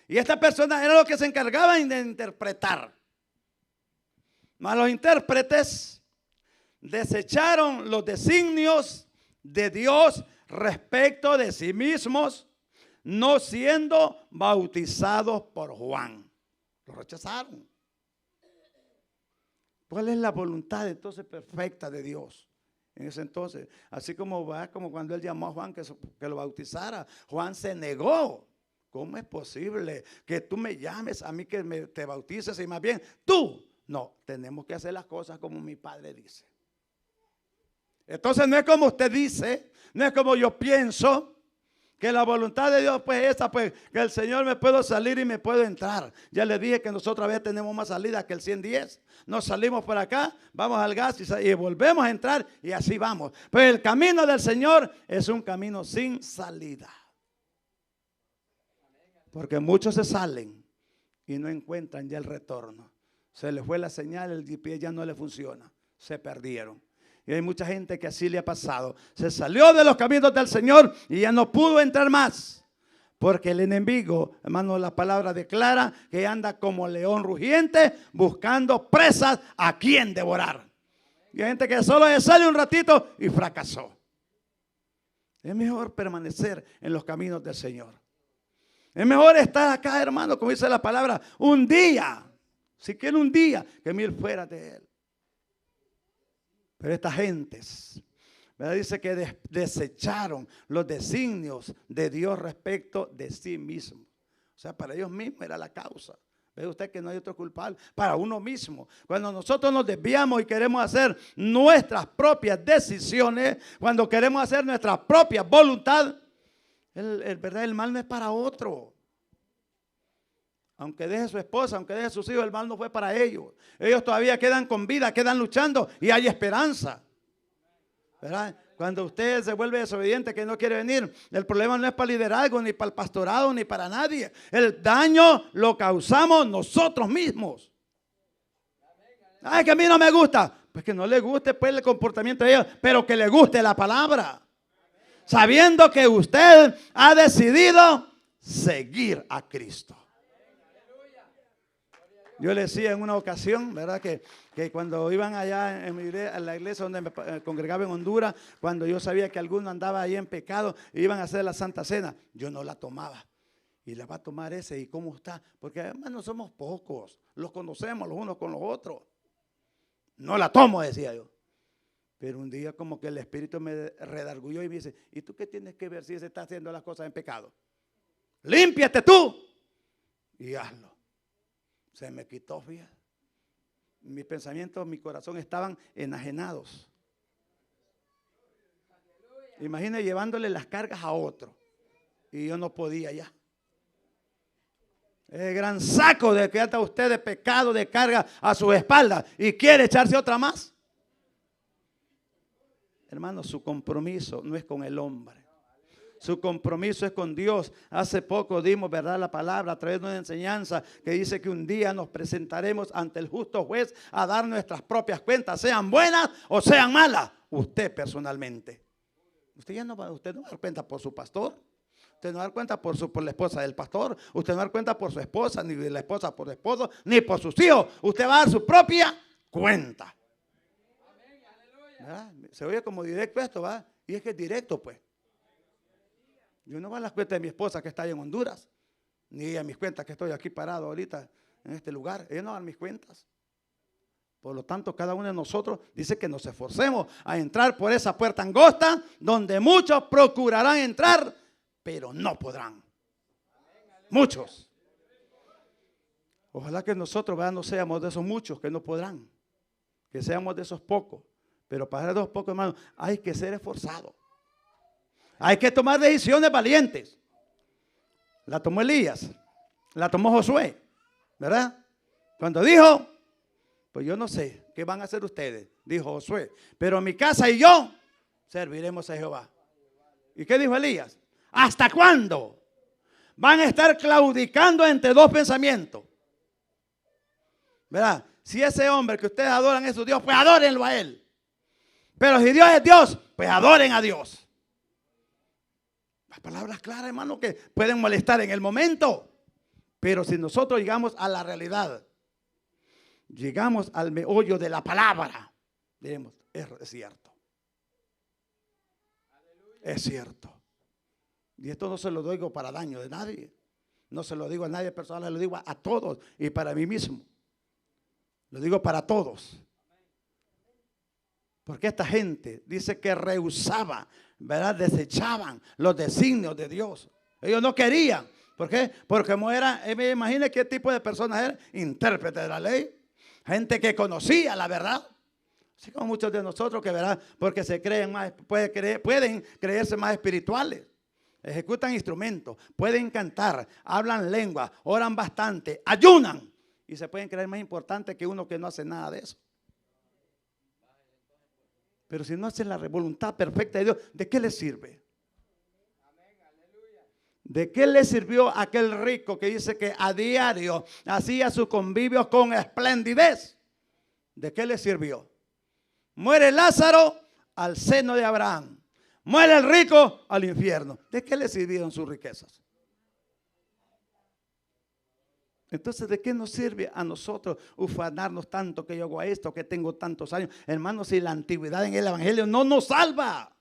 Y esta persona era lo que se encargaban de interpretar. Mas los intérpretes desecharon los designios de Dios respecto de sí mismos, no siendo bautizados por Juan. Lo rechazaron. ¿Cuál es la voluntad entonces perfecta de Dios en ese entonces? Así como cuando él llamó a Juan que lo bautizara, Juan se negó. ¿Cómo es posible que tú me llames a mí que te bautices y más bien tú? No, tenemos que hacer las cosas como mi Padre dice. Entonces no es como usted dice, no es como yo pienso. Que la voluntad de Dios pues esa, pues que el Señor me puedo salir y me puedo entrar. Ya le dije que nosotros a veces tenemos más salida que el 110. Nos salimos por acá, vamos al gas y volvemos a entrar y así vamos. Pero el camino del Señor es un camino sin salida. Porque muchos se salen y no encuentran ya el retorno. Se les fue la señal, el GPS ya no le funciona. Se perdieron. Y hay mucha gente que así le ha pasado. Se salió de los caminos del Señor y ya no pudo entrar más. Porque el enemigo, hermano, la palabra declara que anda como león rugiente buscando presas a quien devorar. Y hay gente que solo se sale un ratito y fracasó. Es mejor permanecer en los caminos del Señor. Es mejor estar acá, hermano, como dice la palabra, un día. Si quiere un día, que 1000 fuera de él. Pero estas gentes, ¿verdad? Dice que desecharon los designios de Dios respecto de sí mismo. O sea, para ellos mismos era la causa. Ve usted que no hay otro culpable, para uno mismo. Cuando nosotros nos desviamos y queremos hacer nuestras propias decisiones, cuando queremos hacer nuestra propia voluntad, el mal no es para otro. Aunque deje su esposa, aunque deje sus hijos, el mal no fue para ellos. Ellos todavía quedan con vida, quedan luchando y hay esperanza, ¿verdad? Cuando usted se vuelve desobediente, que no quiere venir, el problema no es para el liderazgo, ni para el pastorado, ni para nadie. El daño lo causamos nosotros mismos. Ay, que a mí no me gusta. Pues que no le guste pues el comportamiento de ellos, pero que le guste la palabra. Sabiendo que usted ha decidido seguir a Cristo. Yo le decía en una ocasión, ¿verdad? Que cuando iban allá en la iglesia donde me congregaba en Honduras, cuando yo sabía que alguno andaba ahí en pecado, iban a hacer la Santa Cena, yo no la tomaba. Y la va a tomar ese, ¿y cómo está? Porque además no somos pocos, los conocemos los unos con los otros. No la tomo, decía yo. Pero un día como que el Espíritu me redargulló y me dice, ¿y tú qué tienes que ver si se está haciendo las cosas en pecado? Límpiate tú y hazlo. Se me quitó, fíjate. Mis pensamientos, mi corazón estaban enajenados. Imagina llevándole las cargas a otro. Y yo no podía ya. El gran saco de que ata usted de pecado, de carga a su espalda. Y quiere echarse otra más. Hermano, su compromiso no es con el hombre. Su compromiso es con Dios. Hace poco dimos, ¿verdad?, la palabra a través de una enseñanza que dice que un día nos presentaremos ante el justo juez a dar nuestras propias cuentas, sean buenas o sean malas. Usted personalmente. Usted no va a dar cuenta por su pastor. Usted no va a dar cuenta por la esposa del pastor. Usted no va a dar cuenta por su esposa, ni de la esposa por su esposo, ni por sus hijos. Usted va a dar su propia cuenta. ¿Verdad? Se oye como directo esto, ¿va? Y es que es directo, pues. Yo no voy a las cuentas de mi esposa que está allá en Honduras, ni a mis cuentas que estoy aquí parado ahorita en este lugar. Ellos no dan mis cuentas. Por lo tanto, cada uno de nosotros dice que nos esforcemos a entrar por esa puerta angosta donde muchos procurarán entrar, pero no podrán. Muchos. Ojalá que nosotros, ¿verdad?, no seamos de esos muchos que no podrán, que seamos de esos pocos. Pero para esos pocos, hermanos, hay que ser esforzados. Hay que tomar decisiones valientes. La tomó Elías, la tomó Josué, ¿verdad? Cuando dijo, pues yo no sé qué van a hacer ustedes, dijo Josué, pero mi casa y yo serviremos a Jehová. ¿Y qué dijo Elías? ¿Hasta cuándo van a estar claudicando entre dos pensamientos? ¿Verdad? Si ese hombre que ustedes adoran es su Dios, pues adórenlo a él. Pero si Dios es Dios, pues adoren a Dios. Las palabras claras, hermano, que pueden molestar en el momento. Pero si nosotros llegamos a la realidad, llegamos al meollo de la palabra, diremos, es cierto. Es cierto. Y esto no se lo digo para daño de nadie. No se lo digo a nadie personal, lo digo a todos y para mí mismo. Lo digo para todos. Porque esta gente dice que rehusaba, ¿verdad? Desechaban los designios de Dios. Ellos no querían. ¿Por qué? Porque como era, me imagino qué tipo de personas eran. Intérpretes de la ley. Gente que conocía la verdad. Así como muchos de nosotros que, ¿verdad?, porque se creen más, pueden creerse más espirituales. Ejecutan instrumentos, pueden cantar, hablan lengua, oran bastante, ayunan. Y se pueden creer más importantes que uno que no hace nada de eso. Pero si no hacen la voluntad perfecta de Dios, ¿de qué les sirve? ¿De qué le sirvió a aquel rico que dice que a diario hacía sus convivios con esplendidez? ¿De qué le sirvió? Muere Lázaro al seno de Abraham. Muere el rico al infierno. ¿De qué le sirvieron sus riquezas? Entonces, ¿de qué nos sirve a nosotros ufanarnos tanto que yo hago esto, que tengo tantos años? Hermanos, si la antigüedad en el evangelio no nos salva.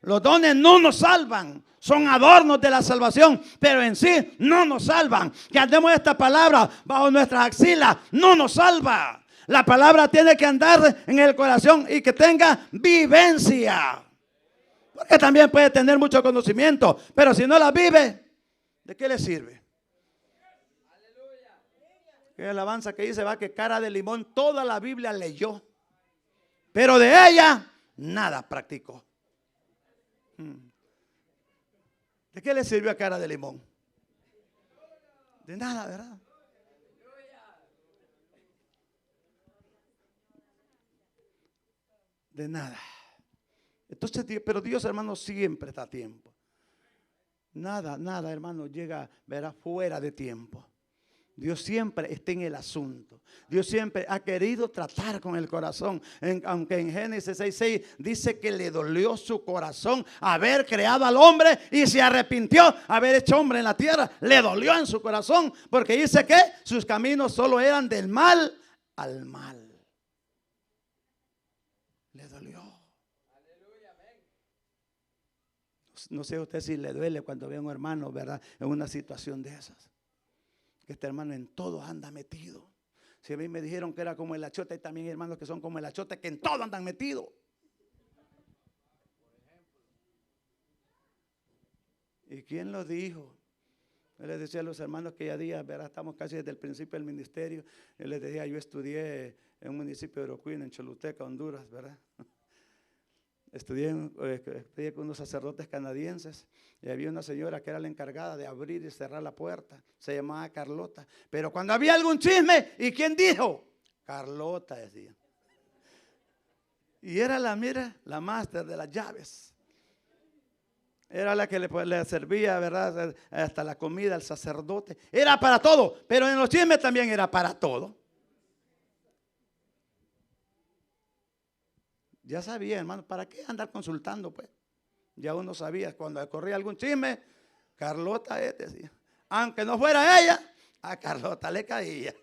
Los dones no nos salvan. Son adornos de la salvación, pero en sí no nos salvan. Que andemos esta palabra bajo nuestras axilas no nos salva. La palabra tiene que andar en el corazón y que tenga vivencia. Porque también puede tener mucho conocimiento, pero si no la vive, ¿de qué le sirve? Qué alabanza que dice, va, que cara de limón toda la Biblia leyó, pero de ella nada practicó. ¿De qué le sirvió a cara de limón? De nada, ¿verdad? De nada. Entonces, pero Dios, hermano, siempre está a tiempo. Nada, nada, hermano, llega, verá, fuera de tiempo. Dios siempre está en el asunto. Dios siempre ha querido tratar con el corazón. Aunque en Génesis 6:6 dice que le dolió su corazón haber creado al hombre y se arrepintió haber hecho hombre en la tierra. Le dolió en su corazón porque dice que sus caminos solo eran del mal al mal. Le dolió. No sé a usted si le duele cuando ve a un hermano, ¿verdad?, en una situación de esas. Que este hermano en todo anda metido. Si a mí me dijeron que era como el achote, hay también hermanos que son como el achote, que en todo andan metidos. ¿Y quién lo dijo? Yo les decía a los hermanos que ya días, ¿verdad?, estamos casi desde el principio del ministerio. Yo les decía, yo estudié en un municipio de Orocuina, en Choluteca, Honduras, ¿verdad? Estudié con unos sacerdotes canadienses y había una señora que era la encargada de abrir y cerrar la puerta. Se llamaba Carlota. Pero cuando había algún chisme, ¿y quién dijo? Carlota decía. Y era la máster de las llaves. Era la que le servía, ¿verdad?, hasta la comida al sacerdote. Era para todo, pero en los chismes también era para todo. Ya sabía, hermano, ¿para qué andar consultando, pues? Ya uno sabía, cuando corría algún chisme, Carlota decía. Aunque no fuera ella, a Carlota le caía.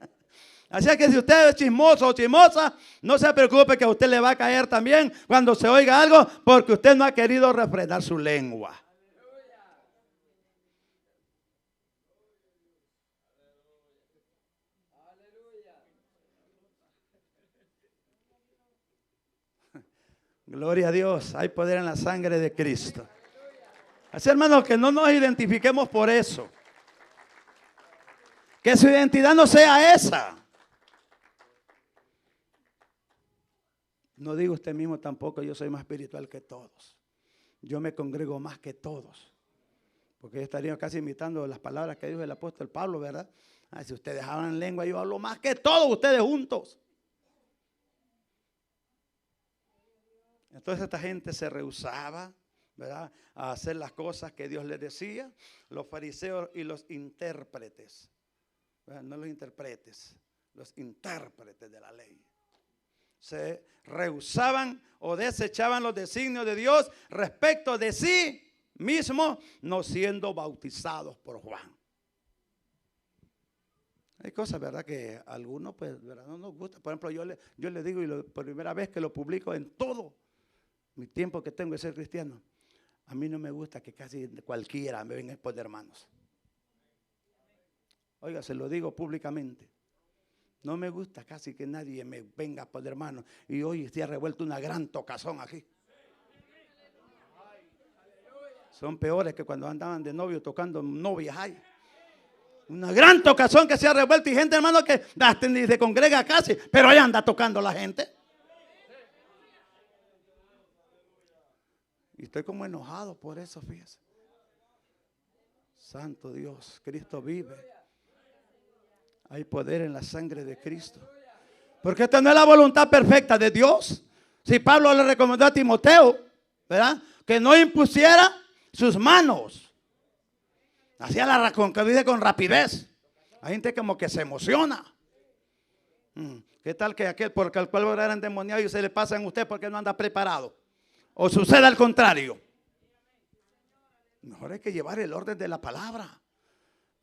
Así que si usted es chismoso o chismosa, no se preocupe que a usted le va a caer también cuando se oiga algo, porque usted no ha querido refrenar su lengua. Gloria a Dios, hay poder en la sangre de Cristo. Así, hermanos, que no nos identifiquemos por eso. Que su identidad no sea esa. No diga usted mismo tampoco, yo soy más espiritual que todos. Yo me congrego más que todos. Porque yo estaría casi imitando las palabras que dijo el apóstol Pablo, ¿verdad? Si ustedes hablan lengua, yo hablo más que todos ustedes juntos. Entonces esta gente se rehusaba, ¿verdad?, a hacer las cosas que Dios les decía. Los fariseos y los intérpretes, ¿verdad?, no los intérpretes, los intérpretes de la ley, se rehusaban o desechaban los designios de Dios respecto de sí mismo, no siendo bautizados por Juan. Hay cosas, ¿verdad?, que a algunos, pues, ¿verdad?, no nos gusta. Por ejemplo, yo le digo, y por primera vez que lo publico en todo mi tiempo que tengo de ser cristiano, a mí no me gusta que casi cualquiera me venga después de hermanos. Oiga, se lo digo públicamente. No me gusta casi que nadie me venga por hermanos. Y hoy se ha revuelto una gran tocazón aquí. Son peores que cuando andaban de novio tocando novias hay. Una gran tocazón que se ha revuelto y gente, hermano, que hasta ni se congrega casi, pero ahí anda tocando la gente. Y estoy como enojado por eso, fíjese. Santo Dios, Cristo vive. Hay poder en la sangre de Cristo. Porque esta no es la voluntad perfecta de Dios. Si Pablo le recomendó a Timoteo, ¿verdad?, que no impusiera sus manos. Hacía la conquista con rapidez. Hay gente como que se emociona. ¿Qué tal que aquel porque el cual era endemoniado y se le pasa en usted porque no anda preparado? O sucede al contrario. Mejor hay que llevar el orden de la palabra.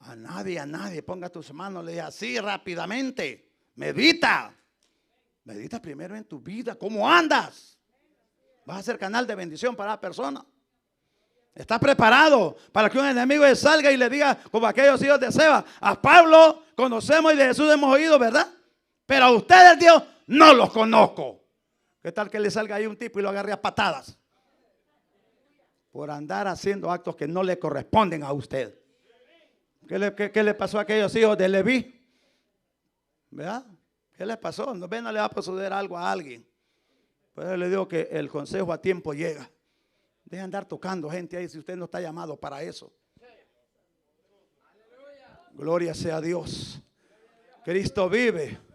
A nadie ponga tus manos, le diga así rápidamente. Medita primero en tu vida, cómo andas. Vas a ser canal de bendición para la persona. Está preparado para que un enemigo le salga y le diga, como aquellos hijos de Seba: a Pablo conocemos y de Jesús hemos oído, ¿verdad?, Pero a ustedes, Dios, no los conozco. ¿Qué tal que le salga ahí un tipo y lo agarre a patadas? Por andar haciendo actos que no le corresponden a usted. ¿Qué le pasó a aquellos hijos de Leví? ¿Verdad? ¿Qué les pasó? No le va a suceder algo a alguien. Pues le digo que el consejo a tiempo llega. Deja andar tocando gente ahí si usted no está llamado para eso. Gloria sea a Dios. Cristo vive.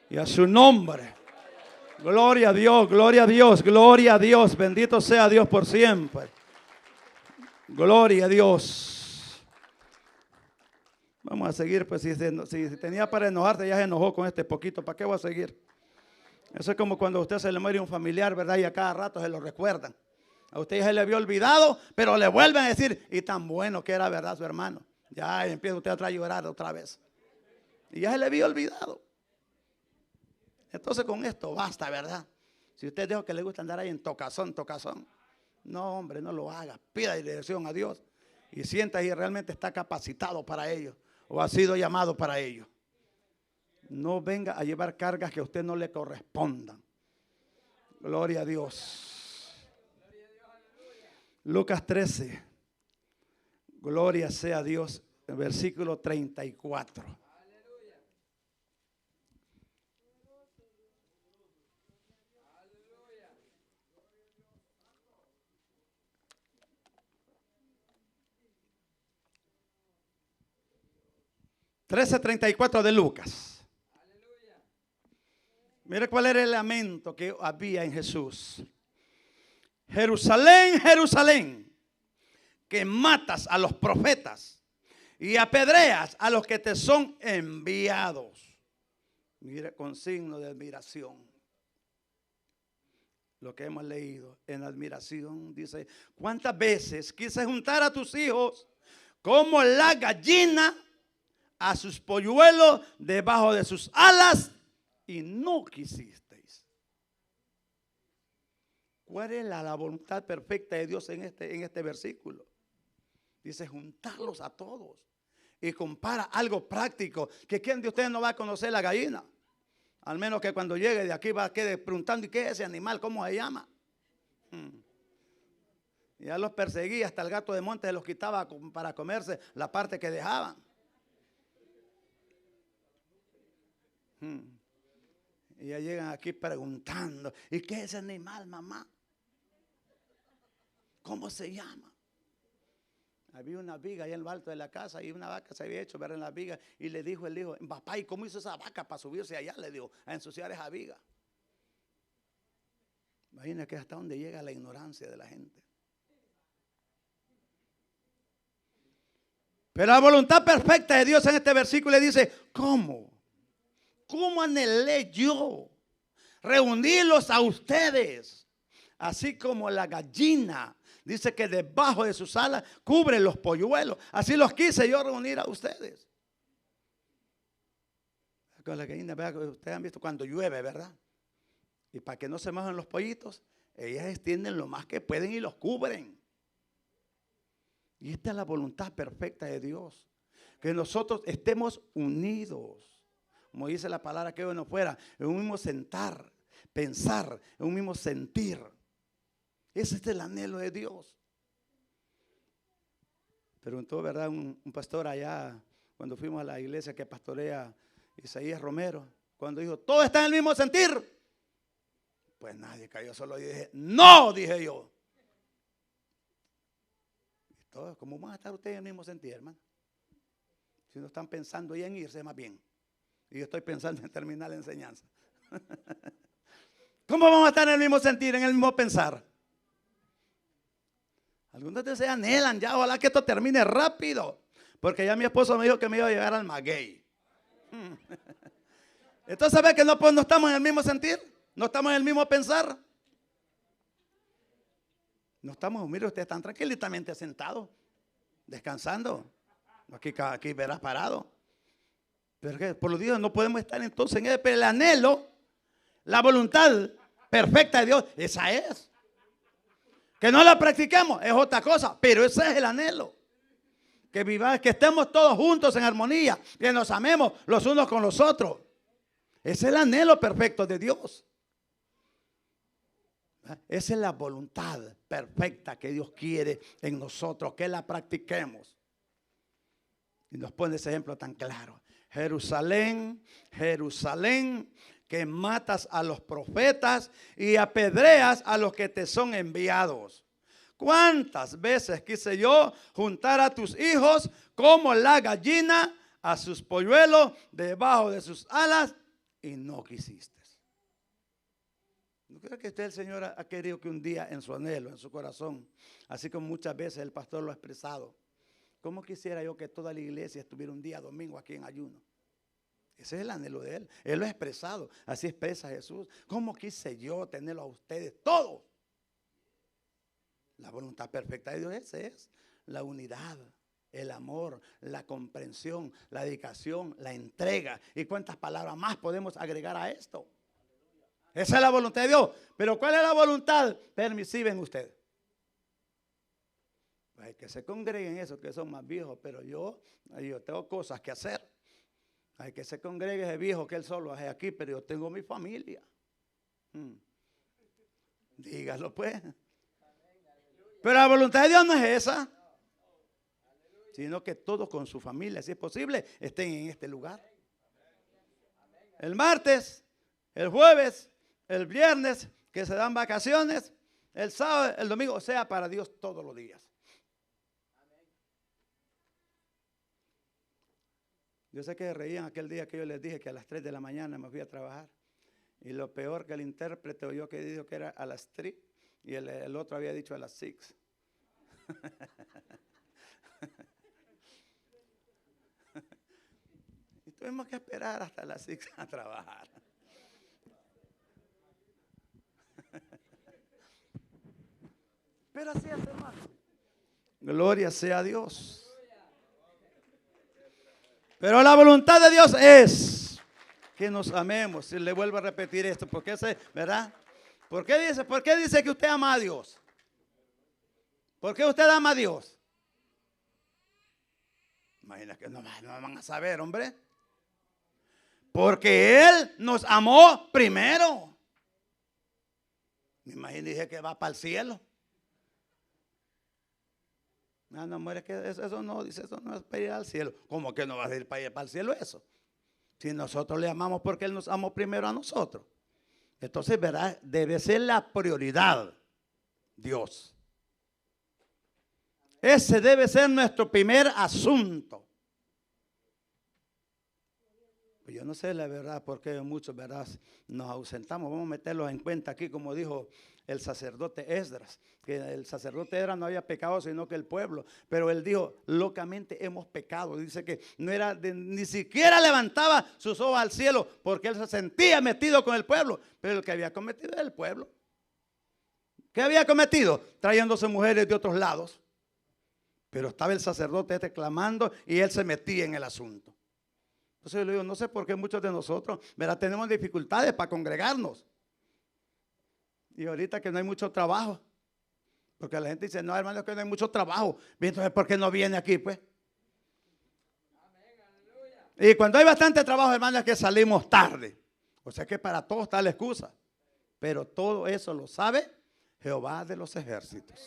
Y a su nombre. Gloria a Dios, gloria a Dios, gloria a Dios. Bendito sea Dios por siempre. Gloria a Dios. Vamos a seguir, pues si tenía para enojarse, ya se enojó con este poquito. ¿Para qué voy a seguir? Eso es como cuando a usted se le muere un familiar, ¿verdad? Y a cada rato se lo recuerdan. A usted ya se le había olvidado, pero le vuelven a decir, y tan bueno que era, ¿verdad? Su hermano. Ya empieza usted a llorar otra vez. Y ya se le había olvidado. Entonces con esto basta, ¿verdad? Si usted dijo que le gusta andar ahí en tocazón. No, hombre, no lo haga. Pida dirección a Dios. Y sienta si realmente está capacitado para ello. O ha sido llamado para ello. No venga a llevar cargas que a usted no le correspondan. Gloria a Dios. Lucas 13. Gloria sea a Dios. Versículo 34. 13:34 de Lucas. Mire cuál era el lamento que había en Jesús. Jerusalén, Jerusalén, que matas a los profetas y apedreas a los que te son enviados. Mire, con signo de admiración. Lo que hemos leído en admiración dice: ¿cuántas veces quise juntar a tus hijos como la gallina a sus polluelos debajo de sus alas y no quisisteis? ¿Cuál es la voluntad perfecta de Dios en este versículo? Dice juntarlos a todos. Y compara algo práctico. Que ¿quién de ustedes no va a conocer la gallina? Al menos que cuando llegue de aquí va a quedar preguntando: ¿y qué es ese animal? ¿Cómo se llama? Ya los perseguía, hasta el gato de monte se los quitaba para comerse la parte que dejaban. Y ya llegan aquí preguntando: ¿y qué es ese animal, mamá? ¿Cómo se llama? Había una viga allá en lo alto de la casa y una vaca se había hecho ver en la viga. Y le dijo el hijo: papá, ¿y cómo hizo esa vaca para subirse allá? Le dijo, a ensuciar esa viga. Imagina que hasta dónde llega la ignorancia de la gente. Pero la voluntad perfecta de Dios en este versículo le dice: ¿cómo? ¿Cómo anhelé yo reunirlos a ustedes? Así como la gallina dice que debajo de sus alas cubre los polluelos. Así los quise yo reunir a ustedes. Con la gallina, ustedes han visto cuando llueve, ¿verdad? Y para que no se mojen los pollitos, ellas extienden lo más que pueden y los cubren. Y esta es la voluntad perfecta de Dios. Que nosotros estemos unidos. Como dice la palabra, que bueno fuera, en un mismo sentar, pensar, en un mismo sentir. Ese es el anhelo de Dios. Preguntó, ¿verdad? Un pastor allá, cuando fuimos a la iglesia que pastorea Isaías Romero, cuando dijo: ¿todo está en el mismo sentir? Pues nadie cayó, solo dije: no, dije yo. Y todos, ¿cómo van a estar ustedes en el mismo sentir, hermano? Si no están pensando ya en irse, más bien. Y yo estoy pensando en terminar la enseñanza. ¿Cómo vamos a estar en el mismo sentir, en el mismo pensar? Algunos de ustedes anhelan ya, ojalá que esto termine rápido, porque ya mi esposo me dijo que me iba a llevar al maguey. Entonces, ¿sabe que no estamos en el mismo sentir? No estamos en el mismo pensar. No estamos, mire, ustedes están tranquilamente sentados, descansando. Aquí verás parado. Pero que por los días no podemos estar entonces en él. Pero el anhelo, la voluntad perfecta de Dios, esa es. Que no la practicamos es otra cosa, pero ese es el anhelo. Que vivamos, que estemos todos juntos en armonía, que nos amemos los unos con los otros. Es el anhelo perfecto de Dios. Esa es la voluntad perfecta que Dios quiere en nosotros, que la practiquemos. Y nos pone ese ejemplo tan claro. Jerusalén, Jerusalén, que matas a los profetas y apedreas a los que te son enviados. ¿Cuántas veces quise yo juntar a tus hijos como la gallina a sus polluelos debajo de sus alas y no quisiste? ¿No creo que usted, el Señor, ha querido que un día en su anhelo, en su corazón, así como muchas veces el pastor lo ha expresado? ¿Cómo quisiera yo que toda la iglesia estuviera un día domingo aquí en ayuno? Ese es el anhelo de él. Él lo ha expresado. Así expresa Jesús. ¿Cómo quise yo tenerlo a ustedes todos? La voluntad perfecta de Dios esa es la unidad, el amor, la comprensión, la dedicación, la entrega. ¿Y cuántas palabras más podemos agregar a esto? Esa es la voluntad de Dios. Pero ¿cuál es la voluntad permisiva en usted? Hay que se congreguen esos que son más viejos, pero yo tengo cosas que hacer. Hay que se congregue ese viejo que él solo hace aquí, pero yo tengo mi familia. Dígalo pues. Pero la voluntad de Dios no es esa, sino que todos con su familia, si es posible, estén en este lugar. El martes, el jueves, el viernes, que se dan vacaciones, el sábado, el domingo, o sea, para Dios todos los días. Yo sé que reían aquel día que yo les dije que a las 3 de la mañana me fui a trabajar. Y lo peor que el intérprete oyó que dijo que era a las 3 y el otro había dicho a las 6. Y tuvimos que esperar hasta las 6 a trabajar. Pero así es, hermano. Gloria sea a Dios. Pero la voluntad de Dios es que nos amemos. Y le vuelvo a repetir esto, porque ese, ¿verdad? ¿Por qué dice que usted ama a Dios? ¿Por qué usted ama a Dios? Imagina que no van a saber, hombre. Porque Él nos amó primero. Me imagino, dije que va para el cielo. No, amor, es que eso no, dice, eso no es para ir al cielo. ¿Cómo que no va a ir para el cielo eso? Si nosotros le amamos porque Él nos amó primero a nosotros. Entonces, ¿verdad? Debe ser la prioridad, Dios. Ese debe ser nuestro primer asunto. Yo no sé la verdad por qué muchos, ¿verdad?, nos ausentamos. Vamos a meterlos en cuenta aquí, como dijo el sacerdote Esdras, que el sacerdote Esdras no había pecado sino que el pueblo, pero él dijo, locamente hemos pecado. Dice que no era ni siquiera levantaba sus ojos al cielo porque él se sentía metido con el pueblo, pero el que había cometido era el pueblo. ¿Qué había cometido? Trayéndose mujeres de otros lados, pero estaba el sacerdote este clamando y él se metía en el asunto. Entonces yo le digo, no sé por qué muchos de nosotros, ¿verdad?, tenemos dificultades para congregarnos. Y ahorita que no hay mucho trabajo, porque la gente dice, no, hermano, es que no hay mucho trabajo. Entonces, ¿por qué no viene aquí, pues? Y cuando hay bastante trabajo, hermano, es que salimos tarde. O sea que para todos está la excusa. Pero todo eso lo sabe Jehová de los ejércitos.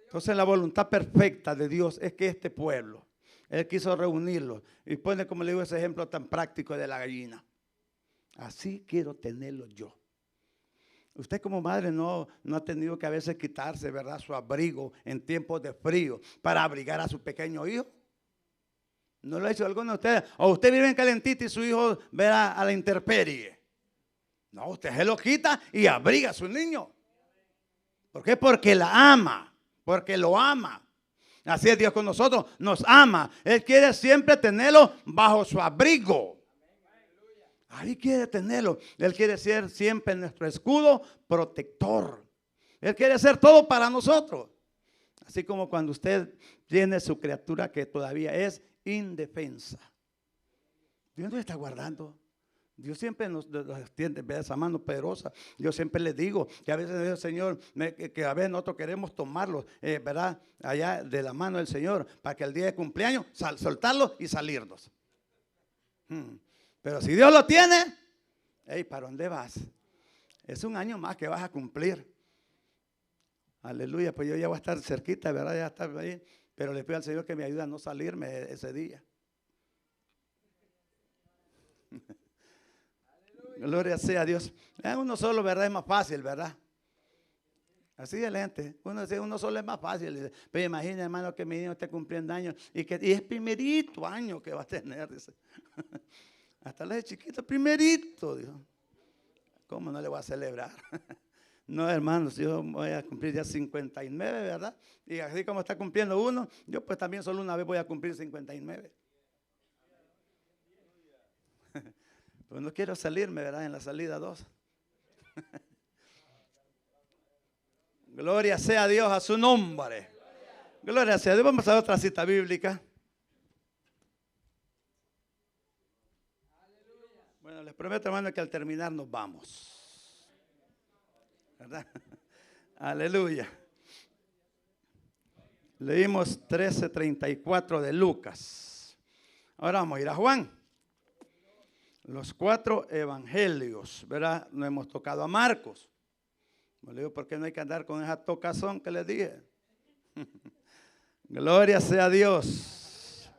Entonces la voluntad perfecta de Dios es que este pueblo, Él quiso reunirlos. Y pone, como le digo, ese ejemplo tan práctico de la gallina. Así quiero tenerlo yo. Usted como madre no ha tenido que a veces quitarse, ¿verdad?, su abrigo en tiempos de frío para abrigar a su pequeño hijo. ¿No lo ha hecho alguno de ustedes? O usted vive en calentito y su hijo verá a la intemperie. No, usted se lo quita y abriga a su niño. ¿Por qué? Porque la ama, porque lo ama. Así es Dios con nosotros, nos ama. Él quiere siempre tenerlo bajo su abrigo. Ahí quiere tenerlo. Él quiere ser siempre nuestro escudo protector. Él quiere hacer todo para nosotros. Así como cuando usted tiene su criatura que todavía es indefensa. Dios nos está guardando. Dios siempre nos extiende esa mano poderosa. Yo siempre les digo que a veces el Señor, que a veces nosotros queremos tomarlos, ¿verdad?, allá de la mano del Señor, para que el día de cumpleaños soltarlos y salirnos. Pero si Dios lo tiene, hey, ¿para dónde vas? Es un año más que vas a cumplir. Aleluya, pues yo ya voy a estar cerquita, ¿verdad? Ya estar ahí. Pero le pido al Señor que me ayude a no salirme ese día. Gloria sea a Dios. Uno solo, ¿verdad? Es más fácil, ¿verdad? Así de lente. Uno solo es más fácil. Pero imagina, hermano, que mi niño esté cumpliendo años y es primerito año que va a tener. Dice. Hasta la de chiquito, primerito. Dijo. ¿Cómo no le voy a celebrar? No, hermanos, yo voy a cumplir ya 59, ¿verdad? Y así como está cumpliendo uno, yo pues también solo una vez voy a cumplir 59. Pues no quiero salirme, ¿verdad? En la salida 2. Gloria sea a Dios, a su nombre. Gloria sea a Dios. Vamos a ver otra cita bíblica. Bueno, les prometo, hermano, que al terminar nos vamos. ¿Verdad? Aleluya. Leímos 13:34 de Lucas. Ahora vamos a ir a Juan. Los 4 evangelios, ¿verdad? No hemos tocado a Marcos. Me digo, ¿por qué no hay que andar con esa tocazón que les dije? Gloria sea a Dios.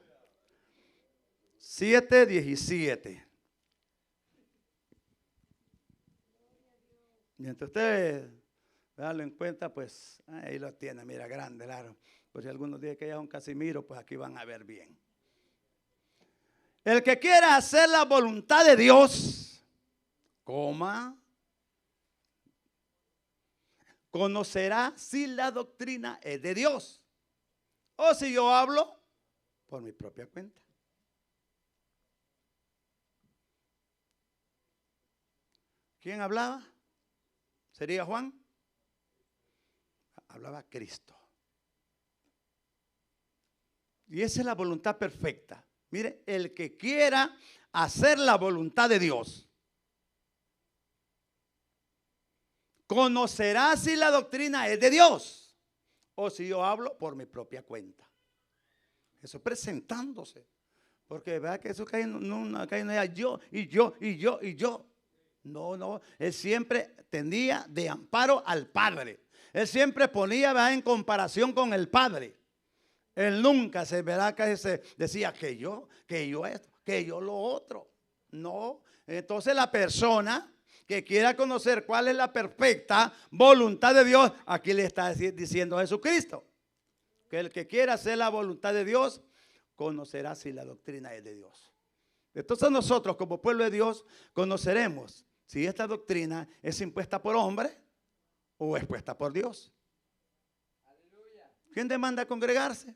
7:17. Mientras usted lo encuentra, pues ahí lo tiene, mira, grande, claro. Por si algunos dicen que ya es un Casimiro, pues aquí van a ver bien. El que quiera hacer la voluntad de Dios, conocerá si la doctrina es de Dios o si yo hablo por mi propia cuenta. ¿Quién hablaba? ¿Sería Juan? Hablaba Cristo. Y esa es la voluntad perfecta. Mire, el que quiera hacer la voluntad de Dios, conocerá si la doctrina es de Dios o si yo hablo por mi propia cuenta. Eso presentándose. Porque vea que eso cae no es yo y yo y yo y yo. No, él siempre tenía de amparo al Padre. Él siempre ponía, ¿verdad?, en comparación con el Padre. Él nunca se verá que se decía que yo esto, que yo lo otro. No, entonces la persona que quiera conocer cuál es la perfecta voluntad de Dios, aquí le está diciendo Jesucristo. Que el que quiera hacer la voluntad de Dios, conocerá si la doctrina es de Dios. Entonces nosotros como pueblo de Dios conoceremos si esta doctrina es impuesta por hombre o es puesta por Dios. ¿Quién demanda congregarse?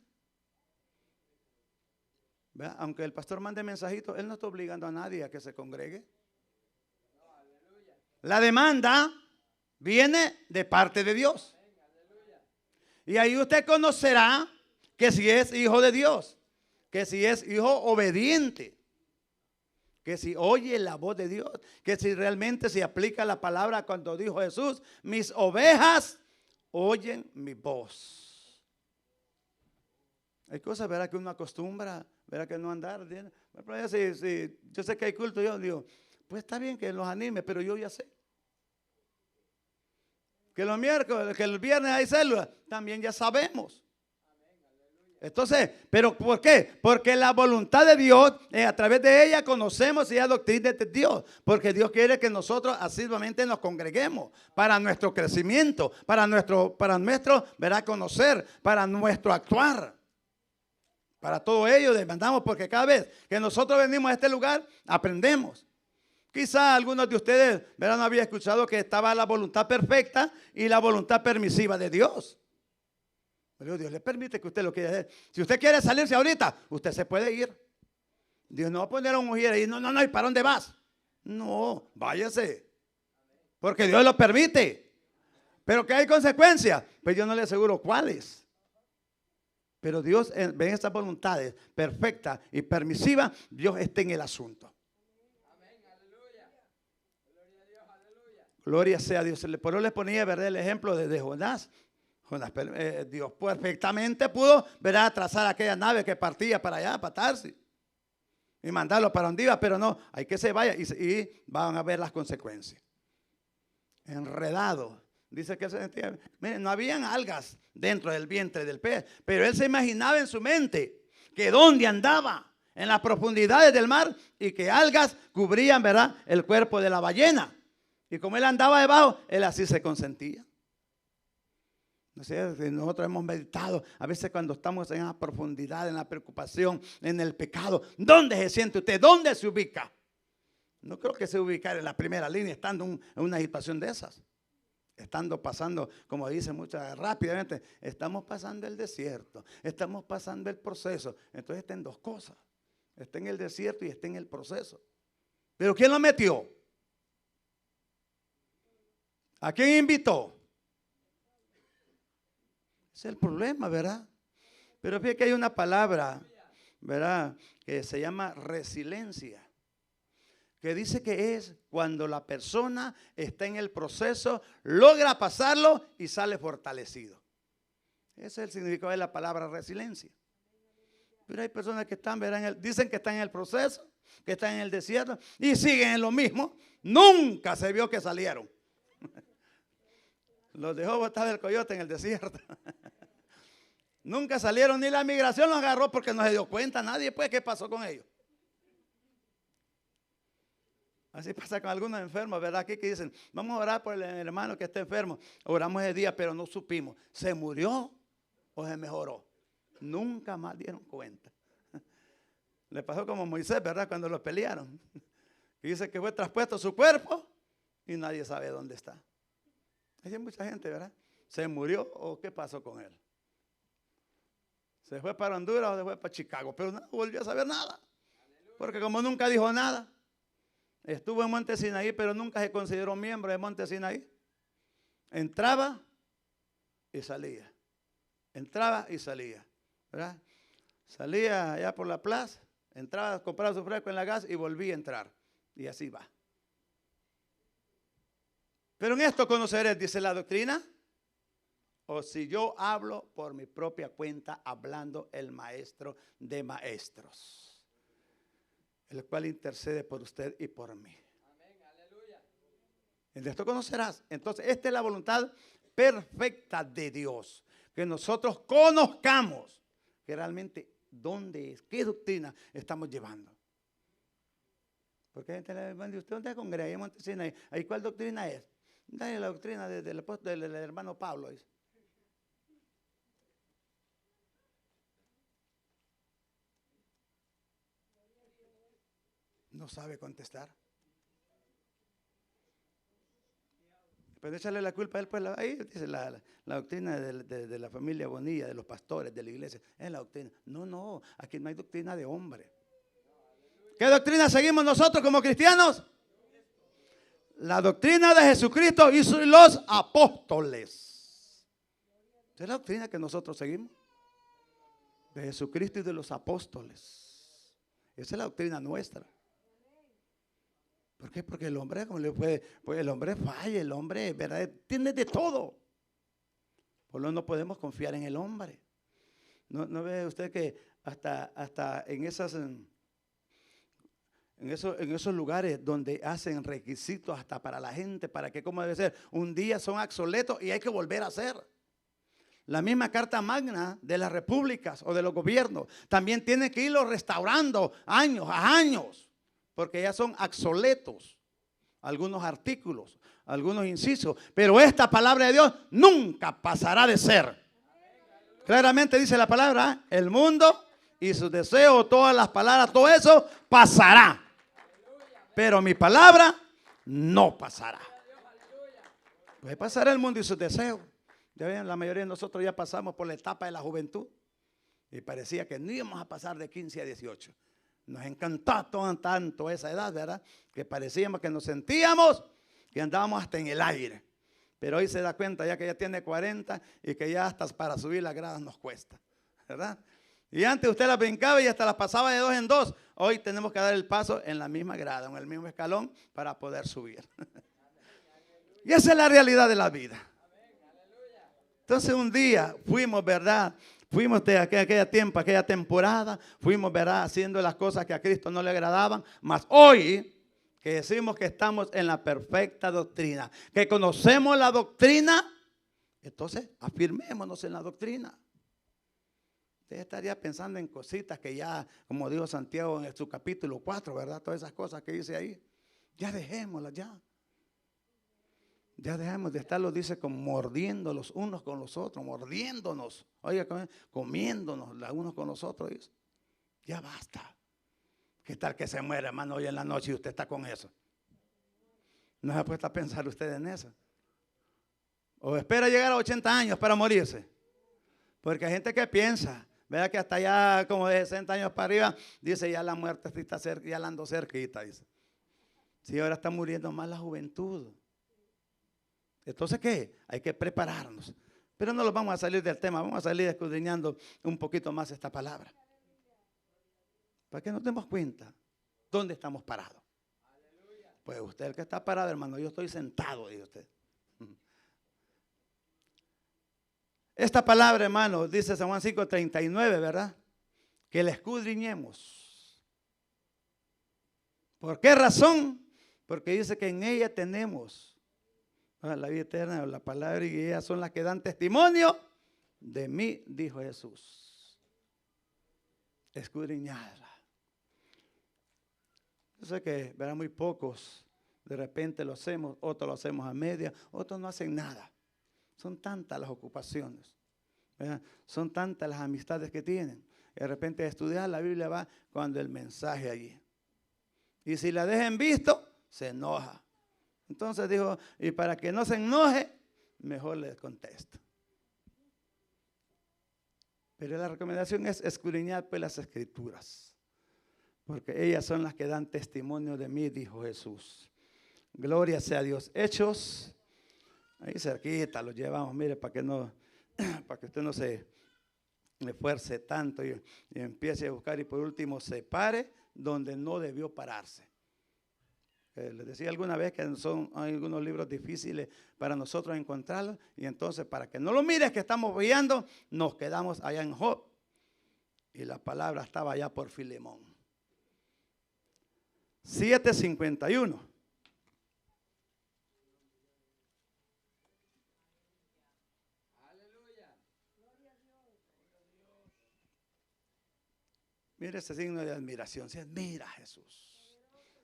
¿Ve? Aunque el pastor mande mensajito, él no está obligando a nadie a que se congregue. La demanda viene de parte de Dios. Y ahí usted conocerá que si es hijo de Dios, que si es hijo obediente, que si oye la voz de Dios, que si realmente se aplica la palabra cuando dijo Jesús, mis ovejas oyen mi voz. Hay cosas, ¿verdad?, que uno acostumbra, ¿verdad?, que no andar. Si yo sé que hay culto, yo digo, pues está bien que los anime, pero yo ya sé. Que los miércoles, que el viernes hay células, también ya sabemos. Entonces, ¿pero por qué? Porque la voluntad de Dios, a través de ella conocemos si la doctrina de Dios. Porque Dios quiere que nosotros asiduamente nos congreguemos para nuestro crecimiento, para nuestro, ¿verdad?, conocer, para nuestro actuar. Para todo ello demandamos, porque cada vez que nosotros venimos a este lugar, aprendemos. Quizá algunos de ustedes, ¿verdad?, no había escuchado que estaba la voluntad perfecta y la voluntad permisiva de Dios. Pero Dios le permite que usted lo quiera hacer. Si usted quiere salirse ahorita, usted se puede ir. Dios no va a poner a un mujer ahí, no, ¿y para dónde vas? No, váyase. Porque Dios lo permite. Pero que hay consecuencias, pues yo no le aseguro cuáles. Pero Dios ve estas voluntades perfectas y permisivas, Dios está en el asunto. Gloria sea a Dios. Por eso les ponía, ¿verdad?, el ejemplo de Jonás. Dios perfectamente pudo, ¿verdad?, trazar aquella nave que partía para allá, para Tarsis. y mandarlo para donde iba, pero no, hay que se vaya y van a ver las consecuencias. Enredado. Dice que él se sentía, miren, no habían algas dentro del vientre del pez, pero él se imaginaba en su mente que dónde andaba, en las profundidades del mar, y que algas cubrían, ¿verdad?, el cuerpo de la ballena. Y como él andaba debajo, él así se consentía. No sé, nosotros hemos meditado a veces cuando estamos en la profundidad, en la preocupación, en el pecado. ¿Dónde se siente usted? ¿Dónde se ubica? No creo que se ubicara en la primera línea estando en una situación de esas. Estando pasando, como dicen muchas rápidamente, estamos pasando el desierto, estamos pasando el proceso. Entonces está en dos cosas. Está en el desierto y está en el proceso. ¿Pero quién lo metió? ¿A quién invitó? Ese es el problema, ¿verdad? Pero fíjate que hay una palabra, ¿verdad?, que se llama resiliencia, que dice que es cuando la persona está en el proceso, logra pasarlo y sale fortalecido. Ese es el significado de la palabra resiliencia. Pero hay personas que están, ¿verdad?, dicen que están en el proceso, que están en el desierto y siguen en lo mismo. Nunca se vio que salieron. Los dejó botar el coyote en el desierto. Nunca salieron, ni la migración los agarró porque no se dio cuenta nadie, pues, qué pasó con ellos. Así pasa con algunos enfermos, ¿verdad? Aquí que dicen, vamos a orar por el hermano que está enfermo. Oramos ese día, pero no supimos. ¿Se murió o se mejoró? Nunca más dieron cuenta. Le pasó como a Moisés, ¿verdad?, cuando lo pelearon. Y dice que fue traspuesto su cuerpo y nadie sabe dónde está. Hay mucha gente, ¿verdad? ¿Se murió o qué pasó con él? ¿Se fue para Honduras o se fue para Chicago? Pero no volvió a saber nada. Porque como nunca dijo nada, estuvo en Monte Sinaí, pero nunca se consideró miembro de Monte Sinaí. Entraba y salía. Entraba y salía, ¿verdad? Salía allá por la plaza, entraba, compraba su fresco en la gas y volvía a entrar. Y así va. Pero en esto conoceréis, dice la doctrina, o si yo hablo por mi propia cuenta, hablando el maestro de maestros, el cual intercede por usted y por mí. Amén, aleluya. En esto conocerás. Entonces, esta es la voluntad perfecta de Dios, que nosotros conozcamos que realmente dónde es, qué doctrina estamos llevando. Porque gente le dice, ¿usted dónde congrega? Ahí en Monte Sinaí. ¿Ahí cuál doctrina es? Dale la doctrina del hermano Pablo. Dice. No sabe contestar. Pues échale la culpa a él. Pues ahí dice la doctrina de la familia Bonilla, de los pastores, de la iglesia. Es la doctrina. No, aquí no hay doctrina de hombre. ¿Qué doctrina seguimos nosotros como cristianos? La doctrina de Jesucristo y los apóstoles. Esa es la doctrina que nosotros seguimos. De Jesucristo y de los apóstoles. Esa es la doctrina nuestra. ¿Por qué? Porque el hombre, como le puede, pues el hombre falla, el hombre, ¿verdad?, tiene de todo. Por lo no podemos confiar en el hombre. ¿No ve usted que hasta en esos lugares donde hacen requisitos hasta para la gente, para que como debe ser, un día son obsoletos y hay que volver a hacer? La misma Carta Magna de las repúblicas o de los gobiernos también tiene que irlo restaurando años a años, porque ya son obsoletos algunos artículos, algunos incisos, pero esta palabra de Dios nunca pasará de ser. Claramente dice la palabra, el mundo y sus deseos, todas las palabras, todo eso pasará. Pero mi palabra no pasará. Puede pasar el mundo y sus deseos. Ya ven, la mayoría de nosotros ya pasamos por la etapa de la juventud y parecía que no íbamos a pasar de 15 a 18. Nos encantó tanto esa edad, ¿verdad? Que parecíamos que nos sentíamos que andábamos hasta en el aire. Pero hoy se da cuenta ya que ya tiene 40 y que ya hasta para subir las gradas nos cuesta, ¿verdad? Y antes usted las brincaba y hasta las pasaba de 2 en 2. Hoy tenemos que dar el paso en la misma grada, en el mismo escalón para poder subir. Y esa es la realidad de la vida. Entonces un día fuimos, ¿verdad?, Fuimos de aquella tiempo, aquella temporada, fuimos, ¿verdad?, haciendo las cosas que a Cristo no le agradaban. Mas hoy que decimos que estamos en la perfecta doctrina, que conocemos la doctrina, entonces afirmémonos en la doctrina. Usted estaría pensando en cositas que ya, como dijo Santiago en su capítulo 4, ¿verdad? Todas esas cosas que dice ahí, ya dejémoslas ya. Ya dejamos de estarlo, dice, como mordiendo los unos con los otros, mordiéndonos, oiga, comiéndonos los unos con los otros. Dice. Ya basta. ¿Qué tal que se muere, hermano, hoy en la noche y usted está con eso? ¿No se ha puesto a pensar usted en eso? ¿O espera llegar a 80 años para morirse? Porque hay gente que piensa, vea que hasta ya como de 60 años para arriba, dice ya la muerte está cerca, ya la ando cerquita, dice. Sí, ahora está muriendo más la juventud. Entonces, ¿qué? Hay que prepararnos. Pero no nos vamos a salir del tema, vamos a salir escudriñando un poquito más esta palabra. Para que nos demos cuenta dónde estamos parados. Pues usted el que está parado, hermano, yo estoy sentado, dice usted. Esta palabra, hermano, dice San Juan 5:39, ¿verdad? Que la escudriñemos. ¿Por qué razón? Porque dice que en ella tenemos la vida eterna, la palabra y ellas son las que dan testimonio de mí, dijo Jesús. Escudriñadla. Yo sé que verán muy pocos, de repente lo hacemos, otros lo hacemos a media, otros no hacen nada. Son tantas las ocupaciones, ¿verdad? Son tantas las amistades que tienen. De repente estudiar la Biblia va cuando el mensaje allí. Y si la dejan visto, se enoja. Entonces dijo, y para que no se enoje, mejor les contesto. Pero la recomendación es escudriñar pues las escrituras, porque ellas son las que dan testimonio de mí, dijo Jesús. Gloria sea a Dios. Hechos, ahí cerquita los llevamos, mire, para que usted no se esfuerce tanto y empiece a buscar y por último se pare donde no debió pararse. Les decía alguna vez que hay algunos libros difíciles para nosotros encontrarlos, y entonces para que no lo mires que estamos viendo, nos quedamos allá en Job y la palabra estaba allá por Filemón. 7:51. Mire ese signo de admiración. Se admira a Jesús.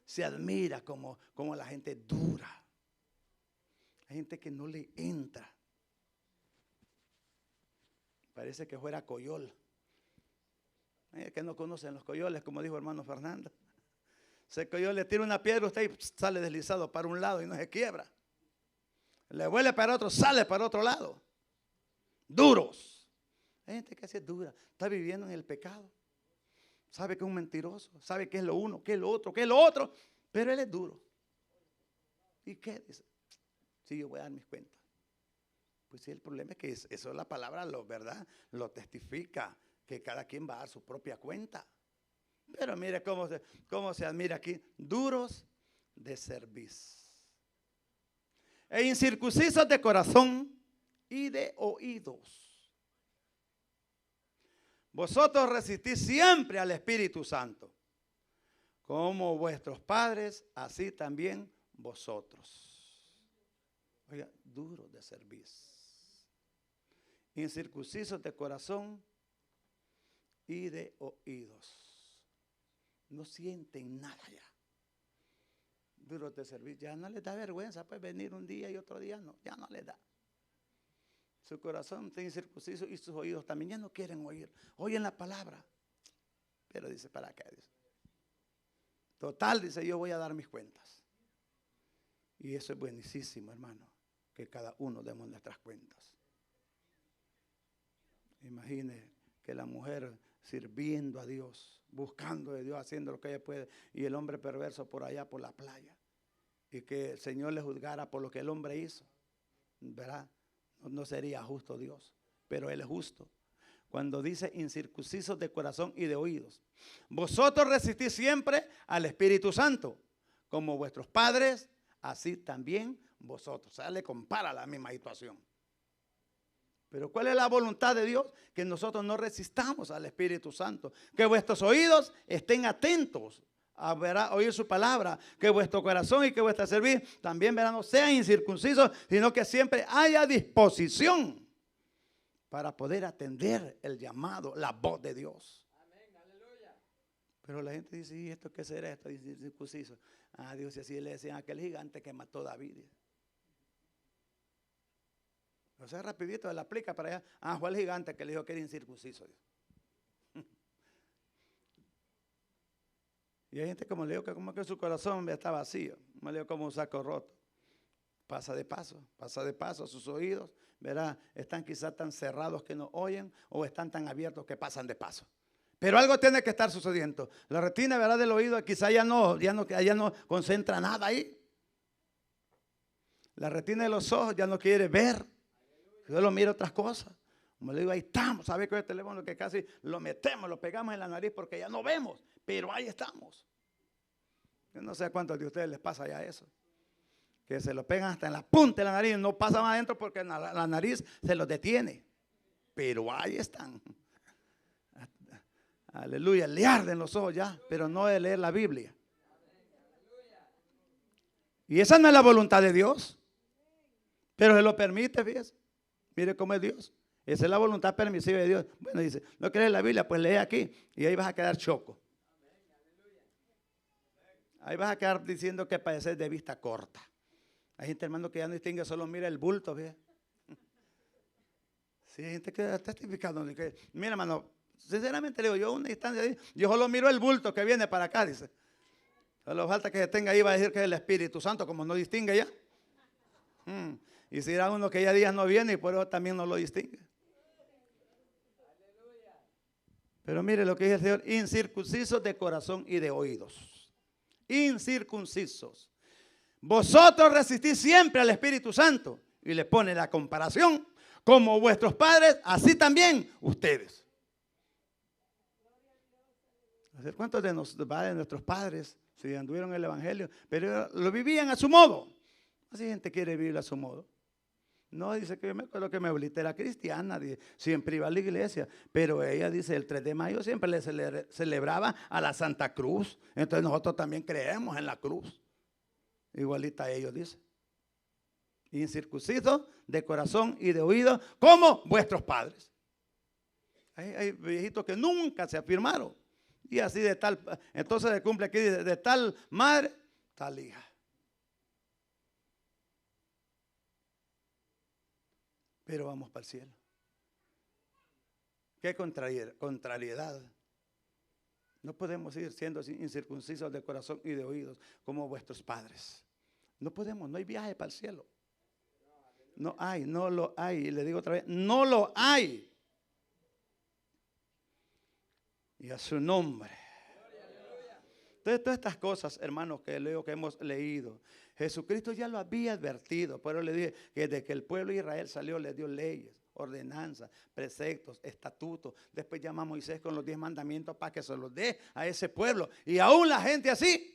Se admira como la gente dura. Hay gente que no le entra. Parece que fuera coyol. Que no conocen los coyoles, como dijo hermano Fernando. Ese coyol le tira una piedra, usted sale deslizado para un lado y no se quiebra. Le vuelve para otro, sale para otro lado. Duros. Hay gente que así es dura. Está viviendo en el pecado. Sabe que es un mentiroso, sabe que es lo uno, que es lo otro, que es lo otro, pero él es duro. ¿Y qué? Dice, sí, yo voy a dar mis cuentas. Pues sí, el problema es que eso la palabra, ¿verdad? Lo testifica, que cada quien va a dar su propia cuenta. Pero mire cómo se admira aquí, duros de cerviz. E incircuncisos de corazón y de oídos. Vosotros resistís siempre al Espíritu Santo, como vuestros padres, así también vosotros. Oiga, duro de cerviz, incircuncisos de corazón y de oídos. No sienten nada ya. Duros de cerviz, ya no les da vergüenza pues venir un día y otro día no, ya no les da. Su corazón está incircunciso y sus oídos también ya no quieren oír. Oyen la palabra. Pero dice, ¿para qué? Dice. Total, dice, yo voy a dar mis cuentas. Y eso es buenísimo, hermano, que cada uno demos nuestras cuentas. Imagine que la mujer sirviendo a Dios, buscando de Dios, haciendo lo que ella puede, y el hombre perverso por allá, por la playa. Y que el Señor le juzgara por lo que el hombre hizo. ¿Verdad? No sería justo Dios, pero Él es justo. Cuando dice incircuncisos de corazón y de oídos. Vosotros resistís siempre al Espíritu Santo, como vuestros padres, así también vosotros. O sea, le compara la misma situación. Pero ¿cuál es la voluntad de Dios? Que nosotros no resistamos al Espíritu Santo. Que vuestros oídos estén atentos a oír su palabra. Que vuestro corazón y que vuestra cerviz también, verán, no sean incircuncisos, sino que siempre haya disposición para poder atender el llamado, la voz de Dios. Amén, aleluya. Pero la gente dice, ¿y esto qué será? Esto es incircunciso. Ah, Dios, y así le decían a aquel gigante que mató a David. O sea, rapidito le aplica para allá. Ah, fue el gigante que le dijo que era incircunciso. Y hay gente como le digo que como que su corazón está vacío. Me le digo como un saco roto. Pasa de paso, sus oídos, verá, están quizás tan cerrados que no oyen o están tan abiertos que pasan de paso. Pero algo tiene que estar sucediendo. La retina, verá, del oído quizá ya no concentra nada ahí. La retina de los ojos ya no quiere ver. Solo mira otras cosas. Como le digo, ahí estamos. ¿Sabe que el teléfono que casi lo metemos, lo pegamos en la nariz porque ya no vemos? Pero ahí estamos. Yo no sé a cuántos de ustedes les pasa ya eso. Que se lo pegan hasta en la punta de la nariz. No pasa más adentro porque la nariz se los detiene. Pero ahí están. Aleluya. Le arden los ojos ya. Pero no de leer la Biblia. Y esa no es la voluntad de Dios. Pero se lo permite, fíjese. Mire cómo es Dios. Esa es la voluntad permisiva de Dios. Bueno, dice, ¿no crees la Biblia? Pues lee aquí y ahí vas a quedar choco. Ahí vas a quedar diciendo que padeces de vista corta. Hay gente, hermano, que ya no distingue, solo mira el bulto, ¿ve? Sí, hay gente que está testificando. Mira, hermano, sinceramente le digo, yo una instancia, yo solo miro el bulto que viene para acá, dice. Solo falta que se tenga ahí, va a decir que es el Espíritu Santo, como no distingue ya. Y si era uno que ya días no viene y por eso también no lo distingue. Pero mire lo que dice el Señor, incircuncisos de corazón y de oídos. Incircuncisos. Vosotros resistís siempre al Espíritu Santo. Y le pone la comparación. Como vuestros padres, así también ustedes. ¿Cuántos de nuestros padres se anduvieron el Evangelio? Pero lo vivían a su modo. Así gente quiere vivir a su modo. No, dice que yo me acuerdo que mi abuelita era cristiana, siempre iba a la iglesia, pero ella dice el 3 de mayo siempre le celebraba a la Santa Cruz. Entonces nosotros también creemos en la cruz. Igualita a ellos, dice. Incircuncisos de corazón y de oído, como vuestros padres. Hay viejitos que nunca se afirmaron. Y así de tal, entonces se cumple aquí, de tal madre, tal hija. Pero vamos para el cielo. Qué contrariedad. No podemos ir siendo incircuncisos de corazón y de oídos como vuestros padres. No podemos, no hay viaje para el cielo. No hay, no lo hay. Y le digo otra vez, no lo hay. Y a su nombre. Entonces, todas estas cosas, hermanos, que hemos leído, Jesucristo ya lo había advertido. Pero le dije que desde que el pueblo de Israel salió, le dio leyes, ordenanzas, preceptos, estatutos. Después llama a Moisés con los 10 mandamientos para que se los dé a ese pueblo. Y aún la gente así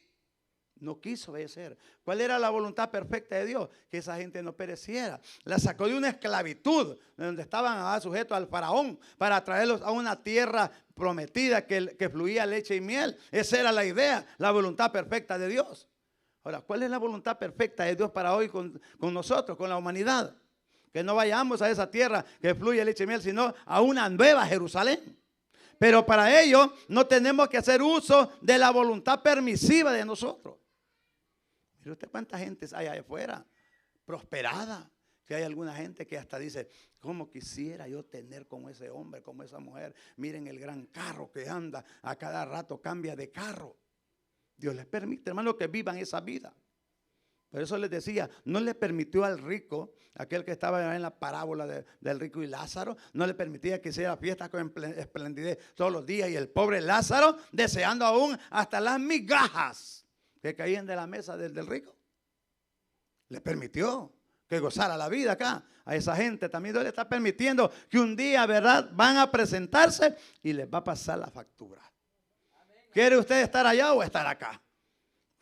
no quiso obedecer. ¿Cuál era la voluntad perfecta de Dios? Que esa gente no pereciera. La sacó de una esclavitud donde estaban sujetos al faraón para traerlos a una tierra prometida que fluía leche y miel. Esa era la idea, la voluntad perfecta de Dios. Ahora, ¿cuál es la voluntad perfecta de Dios para hoy con nosotros, con la humanidad? Que no vayamos a esa tierra que fluye leche y miel, sino a una nueva Jerusalén. Pero para ello no tenemos que hacer uso de la voluntad permisiva de nosotros. Mire usted cuánta gente hay allá afuera, prosperada, que hay alguna gente que hasta dice, ¿cómo quisiera yo tener como ese hombre, como esa mujer? Miren el gran carro que anda, a cada rato cambia de carro. Dios les permite, hermano, que vivan esa vida. Por eso les decía, no le permitió al rico, aquel que estaba en la parábola del rico y Lázaro, no le permitía que hiciera fiestas con esplendidez todos los días. Y el pobre Lázaro deseando aún hasta las migajas que caían de la mesa del rico. Le permitió que gozara la vida acá. A esa gente también Dios le está permitiendo que un día, ¿verdad?, van a presentarse y les va a pasar la factura. ¿Quiere usted estar allá o estar acá?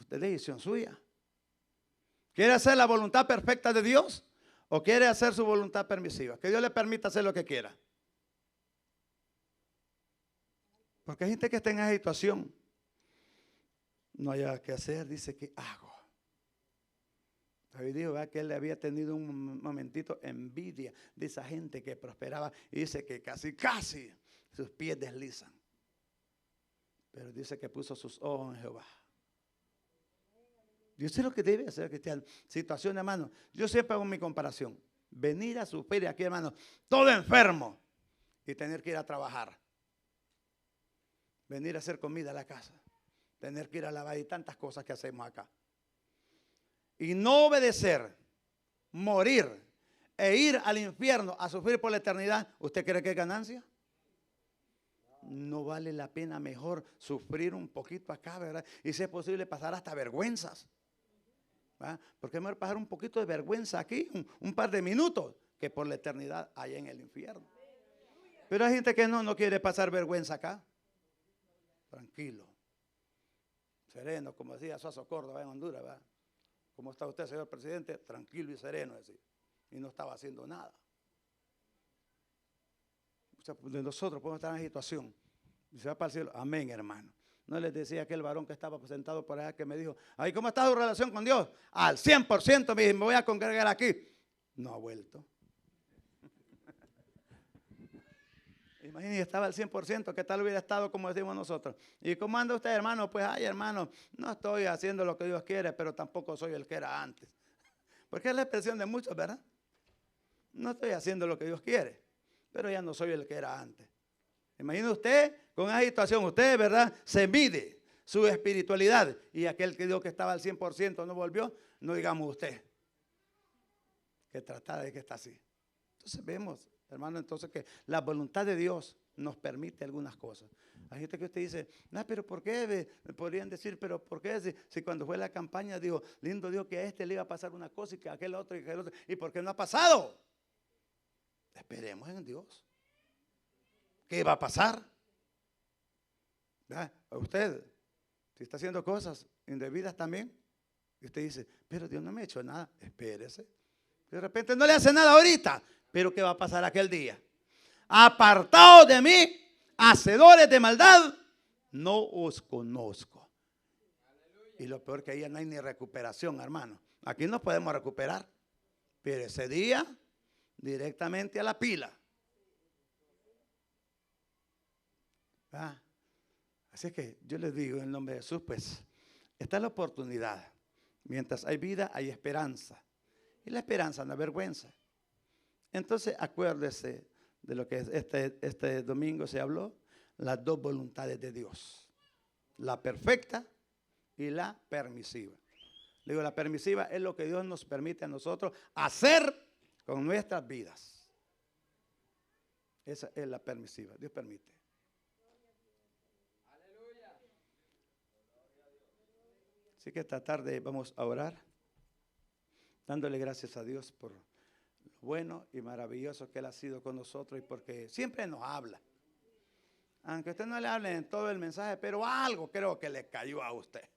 Usted es decisión suya. ¿Quiere hacer la voluntad perfecta de Dios? ¿O quiere hacer su voluntad permisiva? Que Dios le permita hacer lo que quiera. Porque hay gente que está en esa situación. No haya que hacer, dice, ¿qué hago? David dijo, ¿verdad?, que él había tenido un momentito envidia de esa gente que prosperaba. Y dice que casi sus pies deslizan. Pero dice que puso sus ojos en Jehová. Yo sé lo que debe hacer el cristiano. Situación, hermano. Yo siempre hago mi comparación. Venir a sufrir aquí, hermano, todo enfermo y tener que ir a trabajar. Venir a hacer comida a la casa. Tener que ir a lavar y tantas cosas que hacemos acá. Y no obedecer, morir e ir al infierno a sufrir por la eternidad. ¿Usted cree que es ganancia? No vale la pena, mejor sufrir un poquito acá, ¿verdad? Y si es posible pasar hasta vergüenzas. ¿Verdad? Porque es mejor pasar un poquito de vergüenza aquí, un par de minutos, que por la eternidad allá en el infierno. Pero hay gente que no quiere pasar vergüenza acá. Tranquilo, sereno, como decía Suazo Córdoba en Honduras, ¿verdad? ¿Cómo está usted, señor presidente? Tranquilo y sereno, decía. Y no estaba haciendo nada. O sea, de nosotros podemos estar en una situación y se va para el cielo. Amén, hermano. No les decía aquel varón que estaba sentado por allá que me dijo, ay, ¿cómo está tu relación con Dios? Al 100%, me voy a congregar aquí. No ha vuelto. Imagínense, estaba al 100%, ¿qué tal hubiera estado como decimos nosotros? ¿Y cómo anda usted, hermano? Pues, ay, hermano, no estoy haciendo lo que Dios quiere, pero tampoco soy el que era antes. Porque es la expresión de muchos, ¿verdad? No estoy haciendo lo que Dios quiere, pero ya no soy el que era antes. Imagine usted con esa situación, usted, ¿verdad?, se mide su espiritualidad y aquel que dijo que estaba al 100% no volvió, no digamos usted que tratara de que está así. Entonces vemos, hermano, entonces que la voluntad de Dios nos permite algunas cosas. Hay gente que usted dice, no, pero ¿por qué? Me podrían decir, pero ¿por qué? Si cuando fue la campaña dijo, lindo Dios, que a este le iba a pasar una cosa y que a aquel otro y que aquel otro. ¿Y por qué no ha pasado? Esperemos en Dios. ¿Qué va a pasar? ¿Verdad? A usted, si está haciendo cosas indebidas también, y usted dice, pero Dios no me ha hecho nada, espérese. De repente no le hace nada ahorita, pero ¿qué va a pasar aquel día? Apartaos de mí, hacedores de maldad, no os conozco. Y lo peor que ahí no hay ni recuperación, hermano. Aquí nos podemos recuperar, pero ese día directamente a la pila. ¿Ah? Así que yo les digo en el nombre de Jesús, pues, está la oportunidad. Mientras hay vida, hay esperanza. Y la esperanza no avergüenza. Entonces, acuérdese de lo que este domingo se habló, las dos voluntades de Dios. La perfecta y la permisiva. Le digo, la permisiva es lo que Dios nos permite a nosotros hacer con nuestras vidas. Esa es la permisiva, Dios permite. Así que esta tarde vamos a orar, dándole gracias a Dios por lo bueno y maravilloso que Él ha sido con nosotros y porque siempre nos habla. Aunque usted no le hable en todo el mensaje, pero algo creo que le cayó a usted.